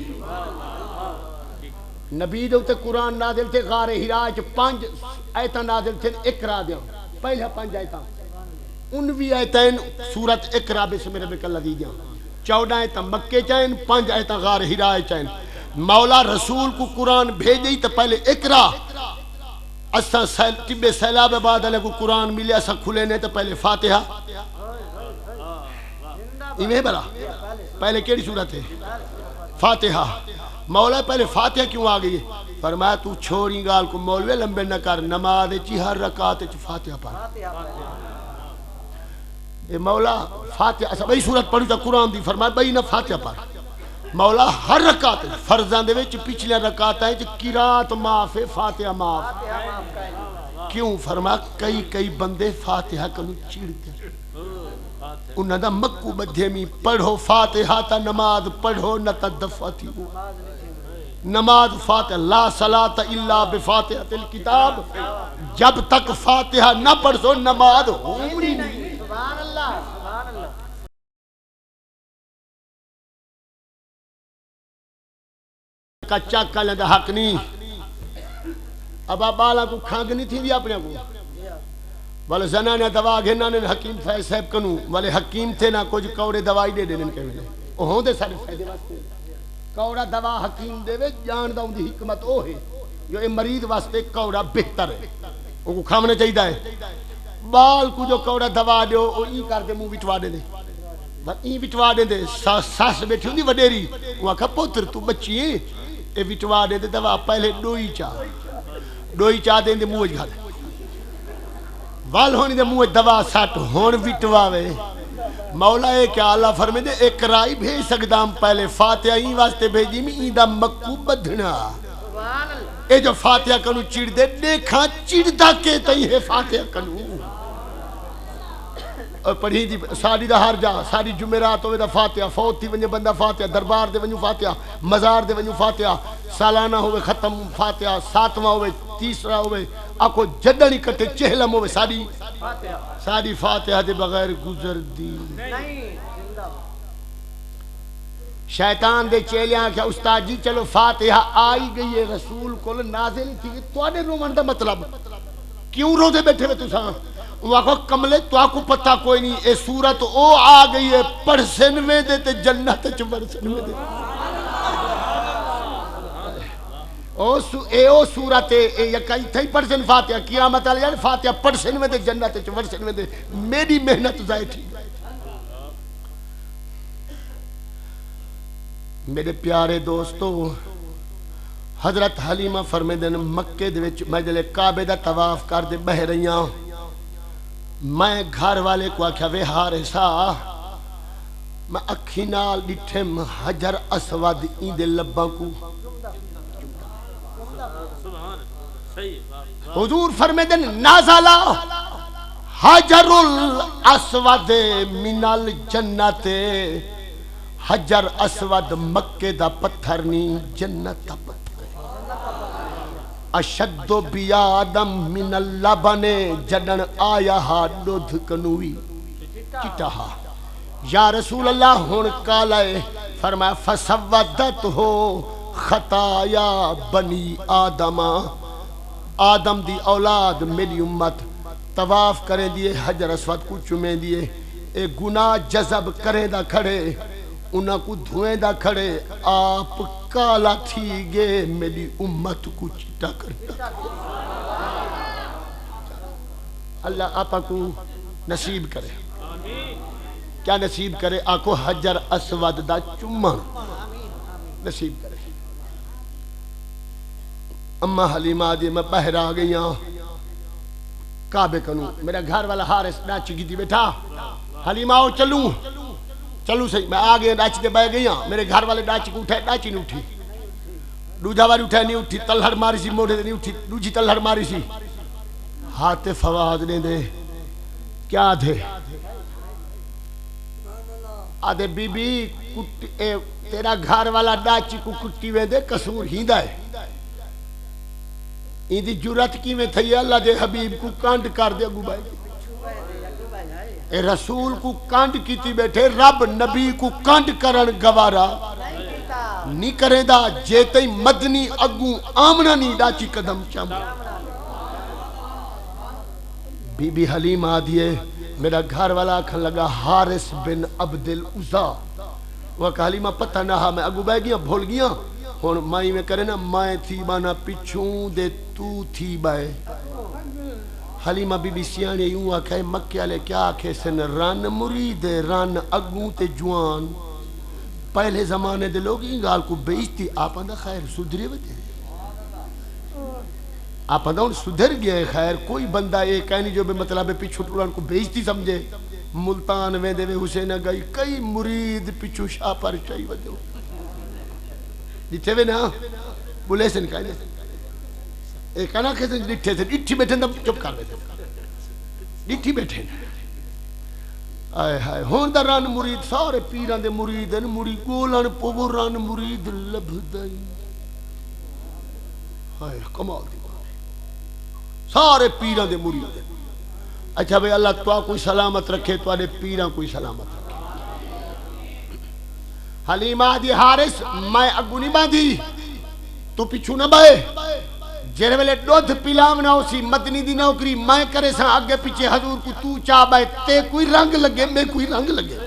نبی دے قرآن نازل تھے غار حراء 5 آیتاں نازل تھے اقرا دے پہلے 5 آیتاں 19 آیتیں سورت اقرا بسم ربک الذی جاء 14 آیتاں مکے چائیں 5 آیتاں غار حراء چائیں. مولا رسول کو قرآن بھیجی تو پہلے اقرا اساں طب سیلاب بعد علیہ کو قرآن ملے اساں کھلے نے تو پہلے فاتحہ ایمیں بڑا پہلے کیڑی صورت ہے فاتحہ. مولا پہلے فاتحہ کیوں آ گئی ہے؟ فرمایا تو چھوڑی گال کو مولوے لمبے نہ کر نماز چی ہر رکعت چ فاتحہ پڑھ. اے مولا فاتحہ اسا بھئی صورت پڑھی تا قرآن دی. فرمایا بھئی نہ فاتحہ پڑھ. مولا ہر رکعت فرضاں دے وچ پچھلے رکعتاں وچ قرات معاف ہے فاتحہ معاف. کیوں؟ فرمایا کئی بندے فاتحہ کنو چڑتے انہاں دا مکو بدھیمی پڑھو فاتحہ تا نماز پڑھو نہ تا دفعتی ہو. نماز فاتحہ لا صلاۃ الا بفاتحۃ الکتاب. جب تک فاتحہ نہ پڑھو نماز ہوئی نہیں. سبحان اللہ سبحان اللہ. کچا کلیں دا حق نہیں. ابا بالا کو کھانگ نہیں تھی دی اپنے کو والے زنانے دوا گھنا نے حکیم فیض صاحب کنو والے حکیم تھے نہ کچھ کوڑے دوائی دے دینے کے ملے او ہوں دے سارے فائدے واسطے کوڑا دوا حکیم دے وے جان دا دی حکمت او ہے جو اے مریض واسطے کوڑا بہتر ہے او کو کھامنے چاہیے ہے. بال کو جو کوڑا دوا دیو او ای کر دے منہ وٹوا دے بس ای وٹوا دے ساس بیٹھی ہوندی وڈیری وہ آکھا پوتر تو بچی ہے اے وٹوا دے دوا پہلے ڈوئی چاہ دیں دے منہ وچ گھال وال ہونی دے منہ دوا سٹ ہون وٹواوے. مولا اے کیا اللہ فرمے دے ایک رائی بھیج سکدام پہلے فاتحہ ہی واسطے بھیجی میں ایدہ مکو بدھنا. اے جو فاتحہ کنو چڑ دے دیکھا چڑ دا کے تئی ہے فاتحہ کنو اور پڑھی دی ساری دا ہر جا ساری جمعرات ہوئے دا فاتحہ فوت تھی ونجے بندہ فاتحہ دربار دے ونجو فاتحہ مزار دے ونجو فاتحہ سالانہ ہوئے ختم فاتحہ 7واں ہوئے 30واں ہوئے آکو جدنی کٹے چہلم ہوئے ساری فاتحہ دے بغیر گزر دی. شیطان دے چیلیاں کیا استاد جی چلو فاتحہ آئی گئی ہے رسول کو نازل تھی تو آنے رومن دا مطلب کیوں رو دے بیٹھے ہوئے تو ساں وہ کو کملے تو آکو پتہ کوئی نہیں اے سورت او آ گئی ہے پڑھ سنوے دے تے جنت چمر سنوے دے او سورت اے یکائی تھی پڑھ سن فاتحہ قیامت علیہ فاتحہ پڑھ سنوے دے جنت چمر سنوے دے میری محنت ضائع تھی. میرے پیارے دوستو حضرت حلیمہ فرمے دن مکے دے وچ میں جلے کعبے دا طواف کر دے بہ رہیاں میں گھر والے کو آکھیا وے حارثہ میں اکھی نال ڈٹھے حجر اسود این دے لباں کو حضور فرمے دن نازلا حجر الاسود من الجنت. حجر اسود مکے دا پتھر نہیں جنت دا پتھر. اشد بیادم من اللبن جڈن آیا ہا دودھ کنوی چٹا ہا یا رسول اللہ ہون کالائے فرمایا فسودت ہو خطایا بنی آدم آدم دی اولاد میری امت طواف کریں دیئے حجر اسود کو چمیں دیئے اے گناہ جذب کریں دا کھڑے انہاں کو دھوئیں دا کھڑے آپ کالا تھی گے میری امت کو چٹا کرتا اللہ آپا کو نصیب کرے کیا نصیب کرے آکو حجر اسود دا چمن نصیب کرے اما حلیمہ دی میں بہر آ گئی ہوں کعبے کنوں میرا گھر والا حارس ڈاچی کی تھی بیٹھا حلیمہ آؤ چلوں صحیح میں آگے ڈاچی دے بہ گئی ہوں میرے گھر والے ڈاچی کو اٹھائے ڈاچی نہیں اٹھی دوجہ باری اٹھائے نہیں اٹھی تلہر ماری سی موڑے دے نہیں اٹھی دوجی تلہر ماری سی ہاتھ فواد نے دے کیا دے آدھے بی بی تیرا گھر والا ڈاچی کو کٹی وے دے قصور ہیندہ ہے این دی جرات کی میں تھئی اللہ دے حبیب کو کانڈ کر دے اگو بھائی اے رسول کو کانڈ کیتی بیٹھے رب نبی کو کانڈ کرن گوارا نہیں کریں دا جیتے مدنی اگو آمنہ نہیں ڈاچی قدم چم بی بی حلیم آدھیے میرا گھر والا کھن لگا حارس بن عبدالعزا وہ کہا حلیمہ پتہ نہ ہاں میں اگو بہ گیا بھول گیا ہون مائی میں کرے نا مائیں تھی بانا پچھوں دے تو تھی بائے حلیمہ بی بی سیانے یوں آکھے مکہ لے کیا آکھے سن ران مرید ران اگوں تے جوان پہلے زمانے دے لوگ انگال کو بیچتی آپ اندھا خیر سدھرے وجہ آپ اندھا ان سدھر گئے خیر کوئی بندہ ایک کہنی جو بے مطلب پچھو ٹولان کو بیچتی سمجھے ملتان ویندے وے حسین گئی کئی مرید پچھو شاہ پر چاہی وجہ ڈٹھے وے نا بولے سے نکائے ایک کہنا کہتے ہیں ڈٹھے سے ڈٹھی بیٹھے نا چپ کر بیٹھے ڈٹھی بیٹھے نا آئے ہائے ہون دا ران مرید سارے پیران دے مرید ہیں مرید گولان پوو ران مرید لب دائی آئے کمال دی سارے پیران دے مرید ہیں اچھا بھئی اللہ تو کوئی سلامت رکھے تو آنے پیران کوئی سلامت رکھے حلیمہ دی حارس میں اگو نہیں باندھی تو پچھو نہ بائے جیرے ویلے دودھ پلام نہ ہو سی مدنی دی نوکری میں کرے ساں آگے پیچھے حضور کو تو چاہ بائے تے کوئی رنگ لگے میں کوئی رنگ لگے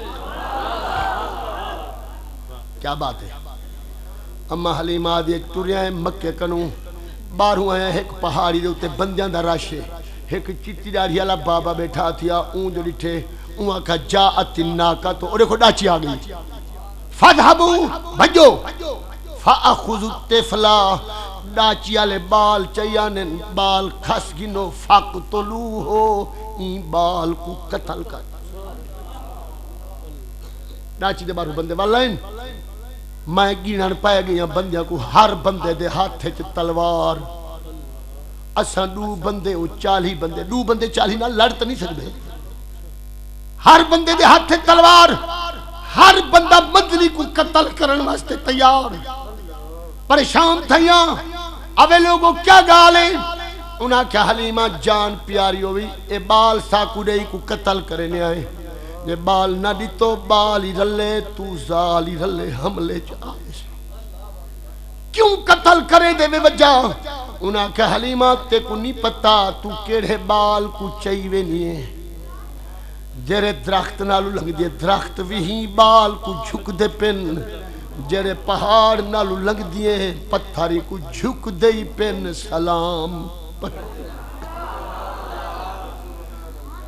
کیا بات ہے اما حلیمہ دی ایک تریاں مکہ کنوں بارہوں آیا ایک پہاڑی دے ہوتے بندیاں دا راشے ایک چیتی داری اللہ بابا بیٹھا تھیا اون جو لٹھے اون آکھا جاعت الناکہ تو اور ایک ڈاچی آگئی فَدْحَبُوا بھجو فَأَخُذُ التِّفْلَا ڈاچی آلے بال چیانن بال کھس گنو فَقْتُلُو ہو این بال کو قتل کر ڈاچی دے بارو بندے والائن میں گینان پائے گیا بندیاں کو ہر بندے دے ہاتھے چھ تلوار اساں دو بندے او 40 بندے دو بندے 40 نہ لڑت نہیں سکتے ہر بندے دے ہاتھے تلوار ہر بندہ مدنی کو قتل کرن واسطے تیار پریشان تھیاں اوے لوگوں کیا گالیں انہاں کیا حلیمہ جان پیاری ہوئی اے بال ساکو دے کو قتل کرنے آئے یہ بال نہ دی تو بال ہی رلے تو زال ہی رلے حملے جائے کیوں قتل کرے دے وجہ انہاں کیا حلیمہ تے کو نہیں پتا تو کیڑے بال کو چاہیے نہیں ہے جیرے درخت نالو لنگ دیے درخت وہی بال کو جھک دے پن جیرے پہاڑ نالو لنگ دیے پتھاری کو جھک دے پن سلام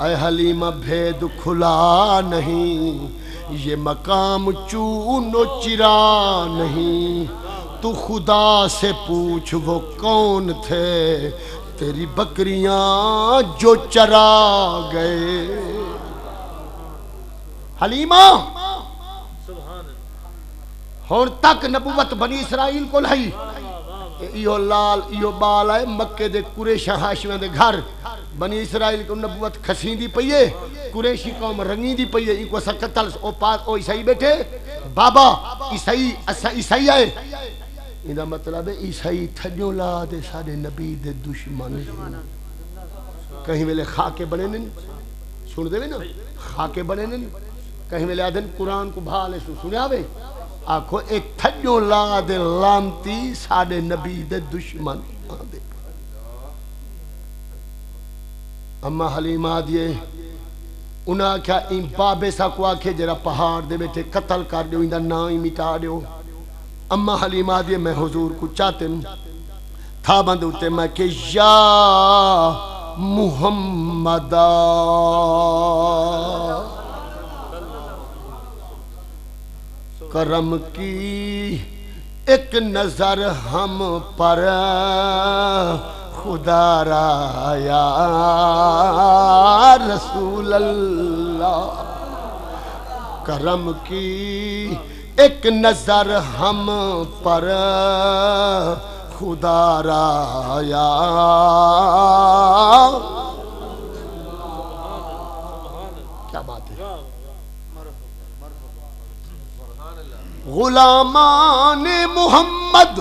اے حلیمہ بھید کھلا نہیں یہ مقام چونو چرا نہیں تو خدا سے پوچھ وہ کون تھے تیری بکریاں جو چرا گئے حلیمہ ہون تک نبوت بنی اسرائیل کو لائی ایو لال ایو بال آئے مکہ دے قریش ہاشمیاں دے گھر بنی اسرائیل کو نبوت کھسین دی پئیے قریشی قوم رنگین دی پئیے ان کو سکتل او عیسائی بیٹھے بابا عیسائی آئے انہا مطلب ہے عیسائی تھجوں لا دے سارے نبی دے دشمن کہیں ویلے خاکے بنے نہیں سن دے نا خاکے بنے نہیں کہیں ویلے آدھن قرآن کو بھالے سنے آوے آکھو ایک تھجوں لا دے لانتی سارے نبی دے دشمن آدھے اما حلیمہ دیئے انہاں کیا ان بابے سا کو آکھے جرا پہاڑ دے بیٹھے قتل کر دیو اندہ نائی مٹا دیو اما حلیمہ دیئے میں حضور کو چاہتے تھا بند ہوتے میں کہ یا محمد کرم کی ایک نظر ہم پر خدا را یا رسول اللہ کرم کی ایک نظر ہم پر خدا را یا کیا بات ہے غلامان محمد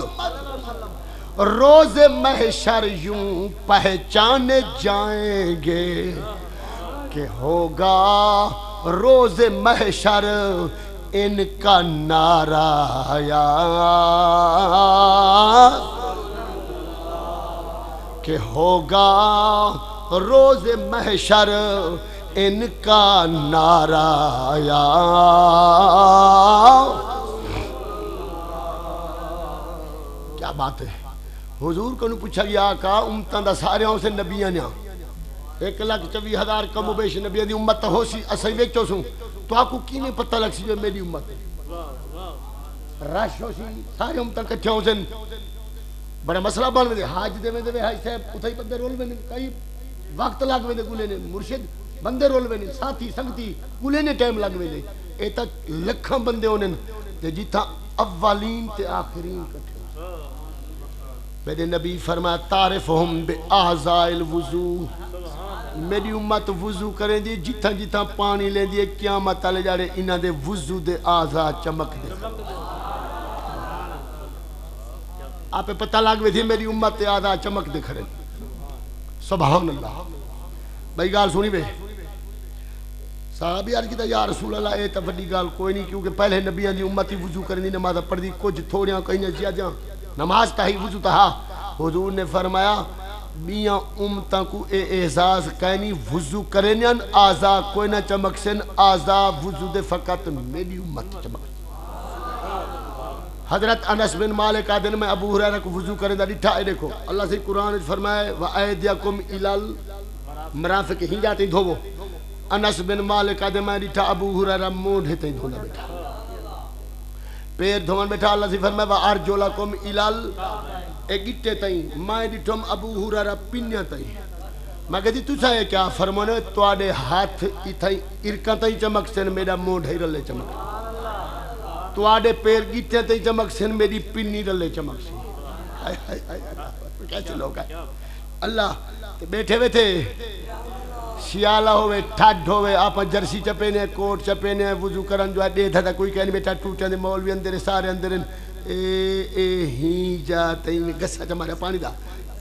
روز محشر یوں پہچانے جائیں گے کہ ہوگا روز محشر ان کا نعرہ یا کہ ہوگا روز محشر ان کا نعرہ یا کیا بات ہے حضور کو نے پوچھا گیا آقا امتان دا سارے ہوں سے نبیاں نیا 1,24,000 کم و بیش نبیاں دی امت ہو سی اسائی ویچو سوں تو آپ کو کی میں پتہ لگ سی جو میری امت رش ہو سی سارے امتان کچھے ہوں سے بڑا مسئلہ بان میں دے حاج دے میں دے حاج صاحب اتھائی بندے رول میں کئی وقت لگ میں دے گولے نے مرشد بندے رول میں ساتھی سنگتی گولے نے ٹائم لگ میں دے ایتا لکھاں بندے ہونے تے جیتا اولین تے آخرین کٹھے میرے نبی فرمایا تعرفہم بے اعضاء الوضو میری امت وضو کریں دی جتھا جتھا پانی لیں دی قیامت آلے جا رہے انہاں دے وضو دے اعضاء چمک دے آپ پہ پتہ لگ تھی میری امت دے اعضاء چمک دے کھڑے سبحان اللہ بھائی گال سنی بے صحابی عرض کیتا یا رسول اللہ اے تا بڑی گال کوئی نہیں کیونکہ پہلے نبیان دی امتی وضو کریں دی نماز پڑھ دی کچھ تھوڑیاں کہیں جیا جاں نماز تاہی وضو تہا حضور نے فرمایا میاں امتاں کو اے احساس کہنی وضو کرنیاں آزا کوئی نہ چمک سن آزا وضو دے فقط میری امت چمک حضرت انس بن مالک آدن میں ابو ہریرہ کو وضو کرنے دا ڈٹھا اے دیکھو اللہ سے قرآن فرمائے وَأَيْدِيَكُمْ إِلَى مرافق ہی جاتے دھوو انس بن مالک آدن میں ڈٹھا ابو ہریرہ موڑھے تے دھونا بیٹھا پیر دھوان بیٹھا اللہ سے فرمائے وَأَرْجُلَكُمْ إِلَى ایک گٹے تائیں میں ڈٹھم ابو ہریرہ پنیا تائیں میں کہتی تو چاہے کیا فرمانے توڑے ہاتھ اتھائی ارکاں تائیں چمک سن میرا موڑھے رلے چمک توڑے پیر گٹے تائیں چمک سن میری پنی رلے چمک سن کیسے لوگ ہیں اللہ بیٹھے ہوئے تھے سیالہ ہوئے ٹھاڈ ہوئے آپا جرسی چپینے کوٹ چپینے وضو کرن جو ہے دے تھا کوئی کہنی بیٹا ٹوٹے دے مولوی اندر سارے اندر ہی جاتے ہی گسا جمارا پانی دا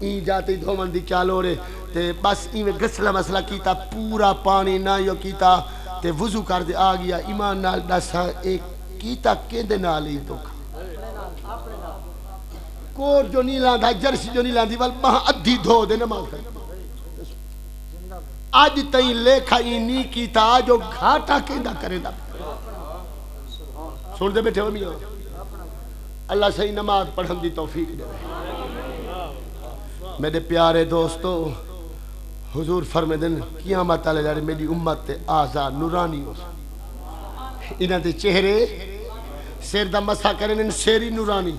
ہی جاتے ہی دھومن دی چالو رہے تے بس ہی میں گسلا مسئلہ کیتا پورا پانی نہ یو کیتا تے وضو کر دے آگیا ایمان نال دسا ایک کیتا کیندے نال ہی دھوکا کوٹ جو نہیں لاندھا جرسی جو نہیں لاندھی وال مہا ادھی دھو دے نماز کر آج تئیں لیکھا ہی نہیں کیتا جو گھاٹا کیندہ کرے دا سن دے بیٹھے ہو میاں اللہ صحیح نماز پڑھن دی توفیق دے میرے پیارے دوستو حضور فرمے دن قیامت آلے جارے میری امت تے آزاد نورانی ہو انہاں تے چہرے سیر دا مسا کرن سیری نورانی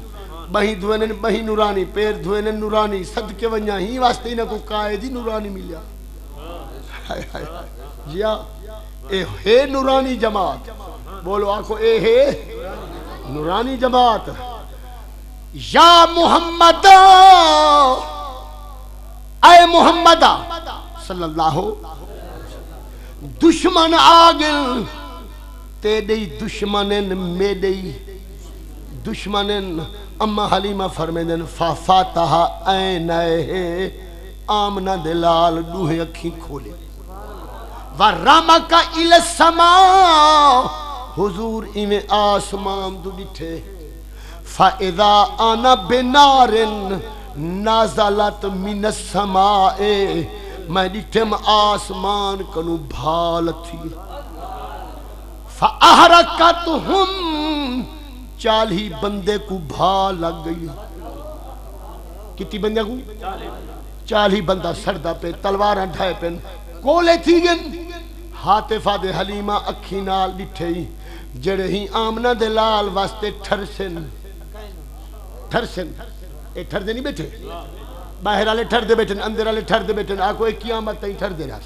بہی دھوئنن بہی نورانی پیر دھوئنن نورانی صدقے ونیا ہی واسطے انہاں کو قائدی نورانی ملیا جیا اے ہے نورانی جماعت بولو آنکھو اے ہے نورانی جماعت یا محمد اے محمد صلی اللہ دشمن آگل تیڑی دشمنن میڑی دشمنن اما حلیمہ فرمیدن فَفَاتَحَ عَيْنَيْهِ آمنہ دلال دوہے اکھیں کھولے وَرَمَكَ إِلَى السَّمَاءِ حضور ایویں آسمان دو ڈٹھے فَإِذَا أَنَا بِنَارٍ نَازَلَتْ مِنَ السَّمَاءِ میں ڈٹھم آسمان کنو بھال تھی فَأَحْرَكَتْهُمْ 40 بندے کو بھال لگ گئی کتنی بندے کو 40 بندہ سردہ پہ تلواراں ڈھائے پہ کولے تھی گن حاطفہ دے حلیمہ اکھی نال ڈٹھے جڑے ہی آمنہ دے لال واسطے ٹھرسن اے ٹھر دے نہیں بیٹھے باہر آلے ٹھر دے بیٹھن اندر آلے ٹھر دے بیٹھن آکو ایک قیامت تھی ٹھر دے رہا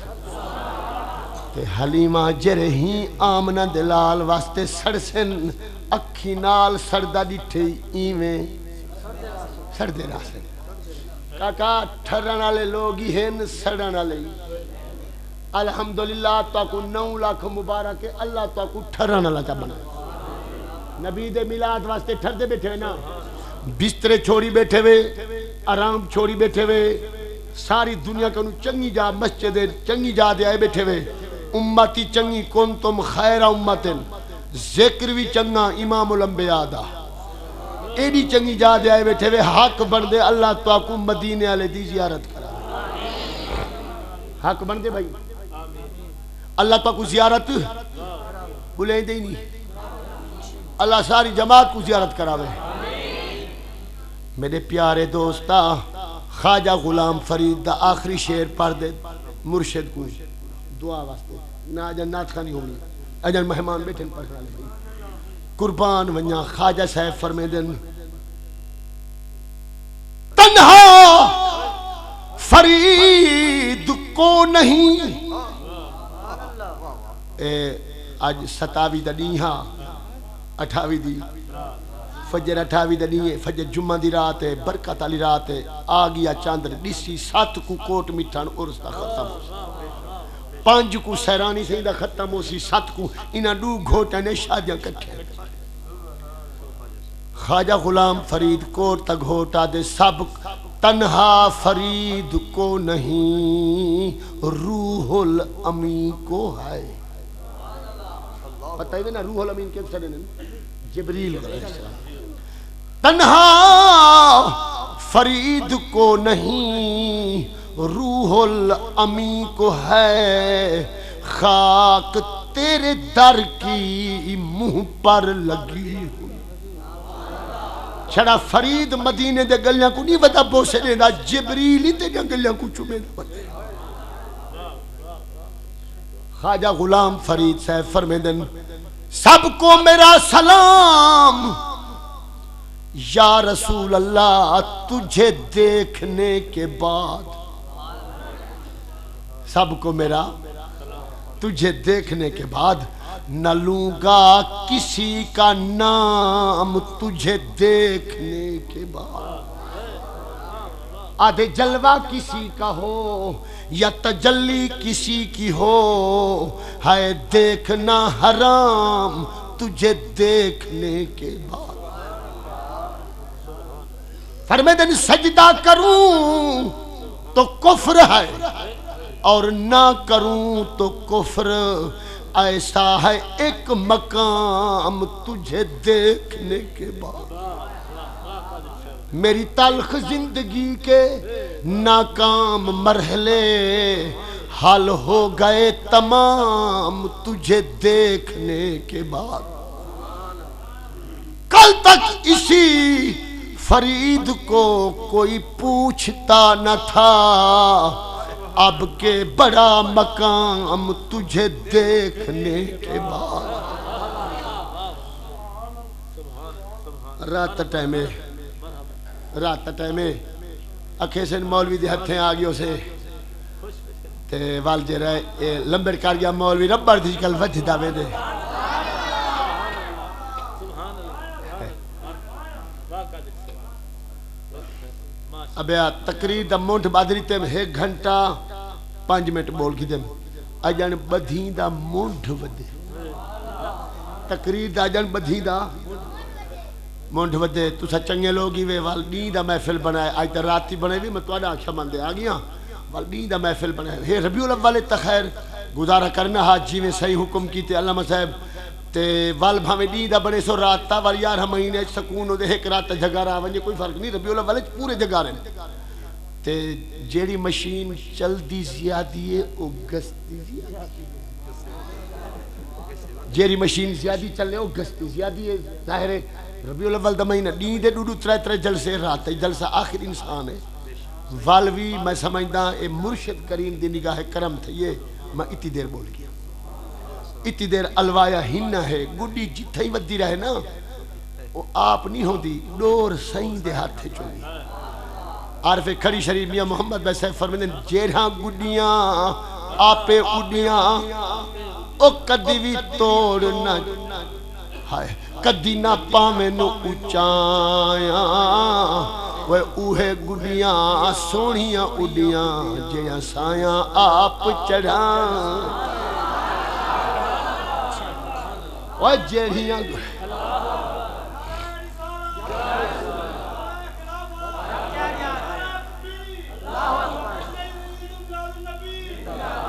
تے حلیمہ جڑے ہی آمنہ دے لال واسطے سڑسن اکھی نال سردہ ڈٹھے ایویں سڑ دے رہا سن کاکا ٹھرن آلے لوگی ہیں سڑن آلے الحمدللہ تو کو 9 لاکھ مبارک ہے اللہ تو کو ٹھرن آلہ چا بنا نبی دے میلاد واسطے ٹھر دے بیٹھے ہوئے نا بسترے چھوڑی بیٹھے ہوئے آرام چھوڑی بیٹھے ہوئے ساری دنیا کنو چنگی جا مسجد چنگی جا دے آئے بیٹھے ہوئے امتی چنگی کنتم خیر امتن ذکر بھی چنگا امام الانبیاء دا ایڈی چنگی جا دے آئے بیٹھے ہوئے حق بن دے اللہ تو آکو مدینے والے دی زیارت کرا حق بن دے بھائی اللہ تو آکو زیارت بلیں دے نہیں اللہ ساری جماعت کو زیارت کراوے میرے پیارے دوستا خواجہ غلام فرید دا آخری شعر پڑھ دے مرشد کو دعا واسطے نہ اجن نات خانی ہونی اجن مہمان بیٹھن پڑھ رہا لے قربان ونیا خواجہ صاحب فرمے دن تنہا فرید کو نہیں آج 27 دا نیہا 28 دی فجر 28 دا نیہے فجر جمعہ دی رات ہے برکت علی رات ہے آگیا چاندر ڈیسی 7 کو کوٹ مٹھان عرص دا ختم ہو 5 کو سیرانی سے دا ختم ہو سی 7 کو انہاں 2 گھوٹا نے شادیاں کٹھے خواجہ غلام فرید کوٹ تا گھوٹا دے سب تنہا فرید کو نہیں روح الامین کو ہے پتہ ہے نا روح الامین کے سڑے جبریل علیہ السلام تنہا فرید کو نہیں روح الامین کو ہے خاک تیرے در کی منہ پر لگی ہوئی چھڑا فرید مدینے دے گلیاں کو نہیں ودا بوسے دے دا جبریل ہی تے گلیاں کو چومے دا بتے خواجہ غلام فرید صاحب فرمیدن سب کو میرا سلام یا رسول اللہ تجھے دیکھنے کے بعد سب کو میرا تجھے دیکھنے کے بعد نہ لوں گا کسی کا نام تجھے دیکھنے کے بعد آدھے جلوہ کسی کا ہو یا تجلی کسی کی ہو ہے دیکھنا حرام تجھے دیکھنے کے بعد فرمیدن سجدہ کروں تو کفر ہے اور نہ کروں تو کفر ایسا ہے ایک مقام تجھے دیکھنے کے بعد میری تلخ زندگی کے ناکام مرحلے حل ہو گئے تمام تجھے دیکھنے کے بعد کل تک اسی فرید کو کوئی پوچھتا نہ تھا اب کے بڑا مقام تجھے دیکھنے کے بعد رات ٹائمے اکھے سے مولوی دی ہتھیں آگیوں سے تے والجے رہے لمبر کر گیا مولوی ربڑ دی کل وجہ داوے دے ابیا تقریر دا مونٹ بادری تے 1 گھنٹہ 5 منٹ بول کی دے اجان بدھیں دا مونٹ ودے تقریر دا اجان بدھیں دا مونڈ ودے تسا چنگے لوگی وے وال ڈی دا محفل بنائے آج تا راتی بنائے بھی میں توڑا آکھا مندے آگیاں وال ڈی دا محفل بنائے ہے ربیع الاول تخیر گزارا کرنا ہاتھ جی میں صحیح حکم کی تے علامہ صاحب تے وال بھاویں ڈی دا بڑے سو رات تا وال 11 مہینے سکون ہو دے ایک رات تا جگہ رہا ونجے کوئی فرق نہیں ربیع الاول پورے جگہ رہے تے جیڑی مشین چل دی زیادی ہے او گستی زیادی جیڑی مشین زیادی چلنے او گستی زیادی ہے ظاہر ہے ربیع الاول دا مہینہ ڈی دے ڈوڈو ترے جلسے رات جلسہ آخر انسان ہے والوی میں سمجھدا اے مرشد کریم دی نگاہ کرم تھے یہ میں اتی دیر بول گیا اتی دیر الوایا ہنہ ہے گڈی جتھا ہی ودی رہے نا وہ آپ نہیں ہوں دی ڈور سائیں دے ہاتھ تھے چونی عارف کھڑی شریف میاں محمد بھائی صاحب فرمیدن جیڑھاں گڈیاں آپے اڈیاں او کدی بھی توڑ نہ ہائے کدی نہ پاویں نو اچایاں وہ اوہے گڈیاں سونیاں اڈیاں جیاں سایاں آپ چڑھاں وہ جیڑیاں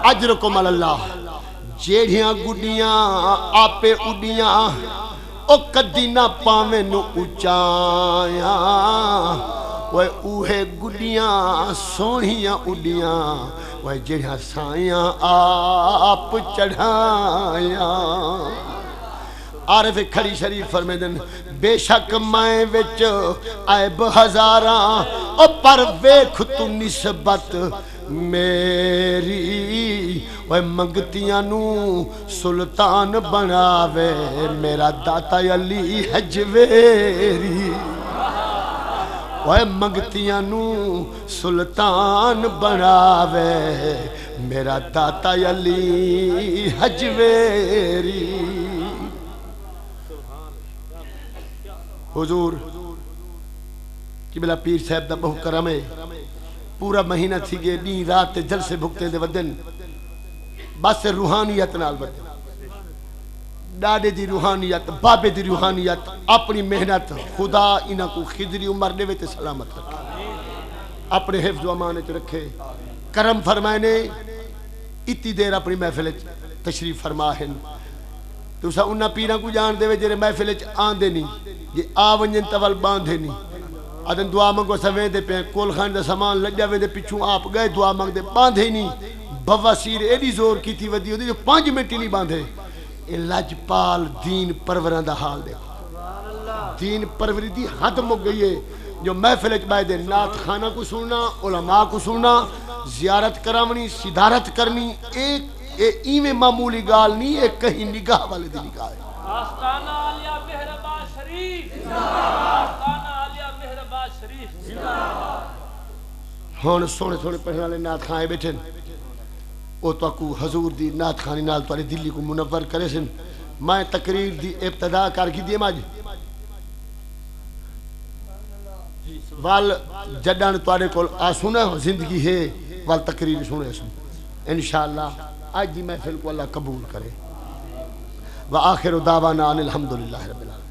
اجرکم اللہ جیڑیاں گڈیاں آپے اڈیاں او کدی نہ پاویں نو اچایاں وہ اوہے گڈیاں سونیاں اڈیاں وہ جڑیاں سایاں آپ چڑھایاں عارف کھڑی شریف فرمیدن بے شک میں وچ عیب ہزاراں او پر ویکھ تو نسبت میری وہ منگتیاں نو سلطان بناوے میرا داتا علی حجویری وہ منگتیاں نو سلطان بناوے میرا داتا علی حجویری حضور قبلہ پیر صاحب دا بہو کرم ہے پورا مہینہ تھی گئے نی رات جلسے بھکتے دے ودن بس روحانیت نال ودن ڈاڈے دی روحانیت بابے دی روحانیت اپنی محنت خدا انہاں کو خضری عمر دے ویتے سلامت رکھے اپنے حفظ و امانت رکھے کرم فرمائنے اتی دیر اپنی محفل تشریف فرماہن تو سا انہاں پیران کو جان دے وے جرے محفل آن دے نہیں یہ آونجن تول باندھے نہیں آدھن دعا مانگو سویں دے پہ کول خان دے سامان لگ جاوے دے پچھوں آپ گئے دعا مانگ دے باندھے نہیں بواسیر ایڈی زور کی تھی ودی ہوتی جو 5 منٹ نہیں باندھے اے لجپال دین پروران دا حال دے دین پروری دی حد مک گئی ہے جو محفل اچبائے دے نات خانہ کو سننا علماء کو سننا زیارت کرامنی صدارت کرنی ایک ایویں معمولی گال نہیں ایک کہیں نگاہ والے دی نگاہ ہے آستانہ عالیہ مہربان شریف آستانہ عالیہ مہربان شریف ہون سونے سونے پڑھنے والے نات خانے بیٹھن او تو کو حضور دی نات خانی نال توارے دلی کو منور کرے سن میں تقریر دی ابتدا کر کی دی ماج وال جڈان توارے کول آسونا زندگی ہے وال تقریر سنے سن انشاءاللہ آج دی محفل کو اللہ قبول کرے وآخر دعوانا ان الحمدللہ رب العالمین